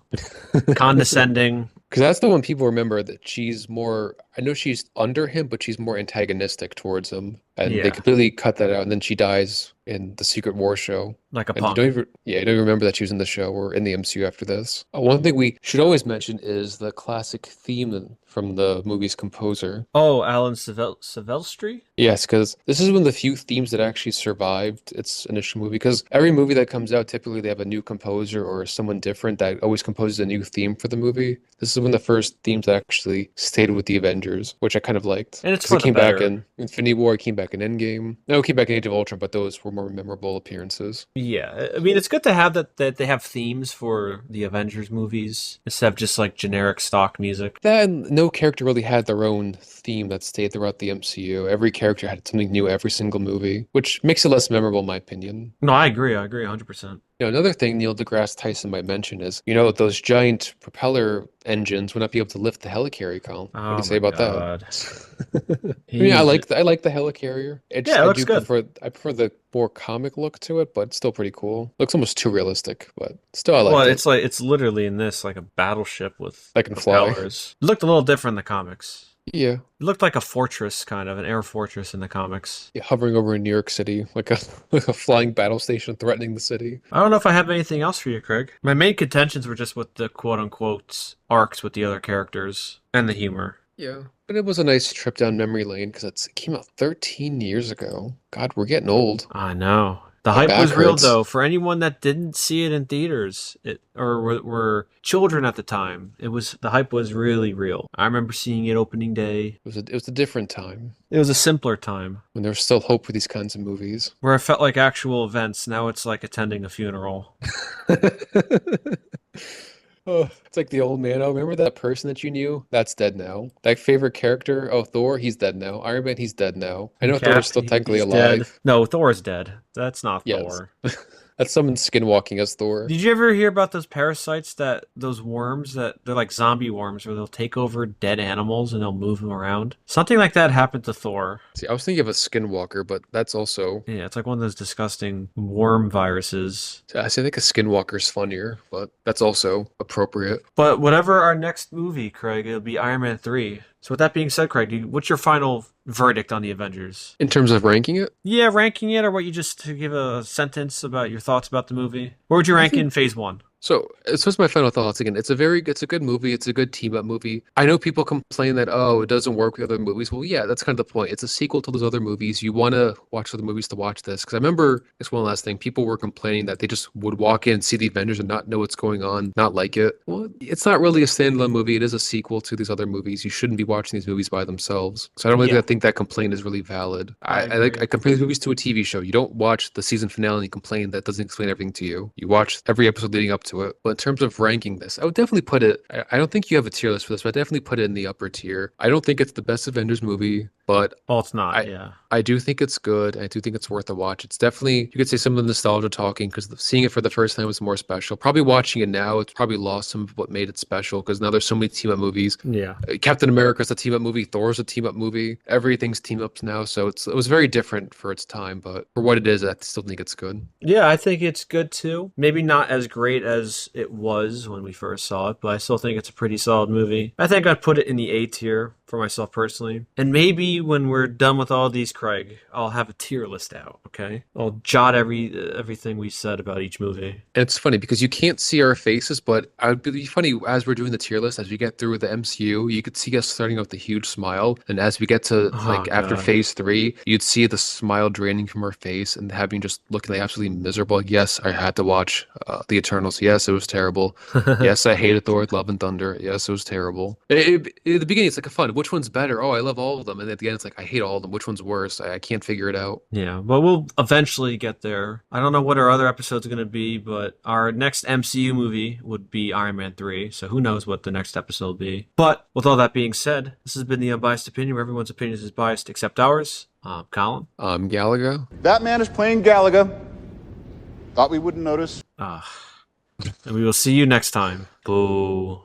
[SPEAKER 1] Condescending.
[SPEAKER 2] Because that's the one people remember that she's more, I know she's under him, but she's more antagonistic towards him. And they
[SPEAKER 1] Yeah,
[SPEAKER 2] completely cut that out. And then she dies in the Secret War show.
[SPEAKER 1] like a
[SPEAKER 2] And
[SPEAKER 1] punk.
[SPEAKER 2] you don't even remember that she was in the show or in the MCU after this. One thing we should always mention is the classic theme from the movie's composer.
[SPEAKER 1] Oh, Alan Silvestri?
[SPEAKER 2] Yes, because this is one of the few themes that actually survived its initial movie. Because every movie that comes out, typically they have a new composer or someone different that always composes a new theme for the movie. This is one of the first themes that actually stayed with the Avengers, which I kind of liked.
[SPEAKER 1] And it's
[SPEAKER 2] 'Cause
[SPEAKER 1] for
[SPEAKER 2] it
[SPEAKER 1] the
[SPEAKER 2] came back
[SPEAKER 1] better.
[SPEAKER 2] in Infinity War, it came back in Endgame. No, it came back in Age of Ultron, but those were more memorable appearances.
[SPEAKER 1] Yeah, I mean, it's good to have that they have themes for the Avengers movies instead of just like generic stock music.
[SPEAKER 2] Then no character really had their own theme that stayed throughout the MCU. Every character had something new every single movie, which makes it less memorable in my opinion.
[SPEAKER 1] No, I agree. I agree 100%.
[SPEAKER 2] Another thing Neil deGrasse Tyson might mention is, those giant propeller engines would not be able to lift the helicarrier column. What do
[SPEAKER 1] Oh
[SPEAKER 2] you say
[SPEAKER 1] my
[SPEAKER 2] about
[SPEAKER 1] God.
[SPEAKER 2] that? I mean,
[SPEAKER 1] He's
[SPEAKER 2] I like the helicarrier.
[SPEAKER 1] Yeah, it looks good.
[SPEAKER 2] I prefer the more comic look to it, but it's still pretty cool. Looks almost too realistic, but still I
[SPEAKER 1] Well,
[SPEAKER 2] liked it.
[SPEAKER 1] it's like it's literally in this like a battleship with
[SPEAKER 2] I can fly.
[SPEAKER 1] propellers. It looked a little different in the comics.
[SPEAKER 2] Yeah.
[SPEAKER 1] It looked like a fortress, kind of an air fortress in the comics.
[SPEAKER 2] Yeah, hovering over in New York City, like a like a flying battle station threatening the city.
[SPEAKER 1] I don't know if I have anything else for you, Craig. My main contentions were just with the quote unquote arcs with the other characters and the humor.
[SPEAKER 2] Yeah. But it was a nice trip down memory lane because it came out 13 years ago. God, we're getting old.
[SPEAKER 1] I know. The
[SPEAKER 2] My
[SPEAKER 1] hype
[SPEAKER 2] back
[SPEAKER 1] was real
[SPEAKER 2] hurts.
[SPEAKER 1] though. For anyone that didn't see it in theaters, were children at the time, the hype was really real. I remember seeing it opening day.
[SPEAKER 2] It was a different time
[SPEAKER 1] It was a simpler time
[SPEAKER 2] when there was still hope for these kinds of movies.
[SPEAKER 1] where it felt like actual events. Now it's like attending a funeral.
[SPEAKER 2] Oh, it's like the old man. Oh, remember that person that you knew? That's dead now. That favorite character? Oh, Thor, he's dead now. Iron Man, he's dead now. I know
[SPEAKER 1] Cap,
[SPEAKER 2] Thor's still technically
[SPEAKER 1] he's dead.
[SPEAKER 2] alive.
[SPEAKER 1] No, Thor's dead. That's not
[SPEAKER 2] Yes.
[SPEAKER 1] Thor.
[SPEAKER 2] That's someone skinwalking as Thor.
[SPEAKER 1] Did you ever hear about those parasites those worms that they're like zombie worms where they'll take over dead animals and they'll move them around? Something like that happened to Thor.
[SPEAKER 2] See, I was thinking of a skinwalker, but that's also.
[SPEAKER 1] Yeah, it's like one of those disgusting worm viruses.
[SPEAKER 2] I think a skinwalker's funnier, but that's also appropriate.
[SPEAKER 1] But whatever our next movie, Craig, it'll be Iron Man 3. So with that being said, Craig, what's your final verdict on the Avengers?
[SPEAKER 2] In terms of ranking it,
[SPEAKER 1] Yeah, ranking it, or what you just to give a sentence about your thoughts about the movie? Where would you rank it in phase one?
[SPEAKER 2] So, it's just my final thoughts again. It's a good movie. It's a good team up movie. I know people complain that, oh, it doesn't work with other movies. Well, yeah, that's kind of the point. It's a sequel to those other movies. You want to watch other movies to watch this. Because I remember, it's one last thing, people were complaining that they just would walk in, see the Avengers and not know what's going on, not like it. Well, it's not really a standalone movie. It is a sequel to these other movies. You shouldn't be watching these movies by themselves. So I don't really
[SPEAKER 1] Yeah.
[SPEAKER 2] think that complaint is really valid.
[SPEAKER 1] I
[SPEAKER 2] I
[SPEAKER 1] agree.
[SPEAKER 2] compare these movies to a TV show. You don't watch the season finale and complain that doesn't explain everything to you. You watch every episode leading up to it. But in terms of ranking this, I would definitely put it. I don't think you have a tier list for this, but I definitely put it in the upper tier. I don't think it's the best Avengers movie, but
[SPEAKER 1] Well, it's not,
[SPEAKER 2] I
[SPEAKER 1] yeah.
[SPEAKER 2] I do think it's good. I do think it's worth a watch. It's definitely, you could say, some of the nostalgia talking because seeing it for the first time was more special. Probably watching it now, it's probably lost some of what made it special because now there's so many team up movies.
[SPEAKER 1] Yeah.
[SPEAKER 2] Captain America's a team up movie. Thor's a team up movie. Everything's team ups now, so it was very different for its time. But for what it is, I still think it's good.
[SPEAKER 1] Yeah, I think it's good too. Maybe not as great as it was when we first saw it, but I still think it's a pretty solid movie. I think I'd put it in the A tier for myself personally. And maybe when we're done with all these, Craig, I'll have a tier list out, okay? I'll jot everything we said about each movie.
[SPEAKER 2] And it's funny because you can't see our faces, but it would be funny as we're doing the tier list, as we get through the MCU, you could see us starting with a huge smile. And as we get to after
[SPEAKER 1] God.
[SPEAKER 2] phase 3, you'd see the smile draining from our face and having just looking like absolutely miserable. Like, yes, I had to watch The Eternals. Yes, it was terrible. Yes, I hated Thor, Love and Thunder. Yes, it was terrible. At the beginning, it's like a fun. Which one's better? Oh, I love all of them. And at the end, it's like, I hate all of them. Which one's worse? I can't figure it out.
[SPEAKER 1] Yeah, but we'll eventually get there. I don't know what our other episode's going to be, but our next MCU movie would be Iron Man 3, so who knows what the next episode will be. But with all that being said, this has been the Unbiased Opinion, where everyone's opinion is biased except ours. Colin?
[SPEAKER 2] Galaga.
[SPEAKER 4] That man is playing Galaga. Thought we wouldn't notice.
[SPEAKER 1] And we will see you next time. Boo.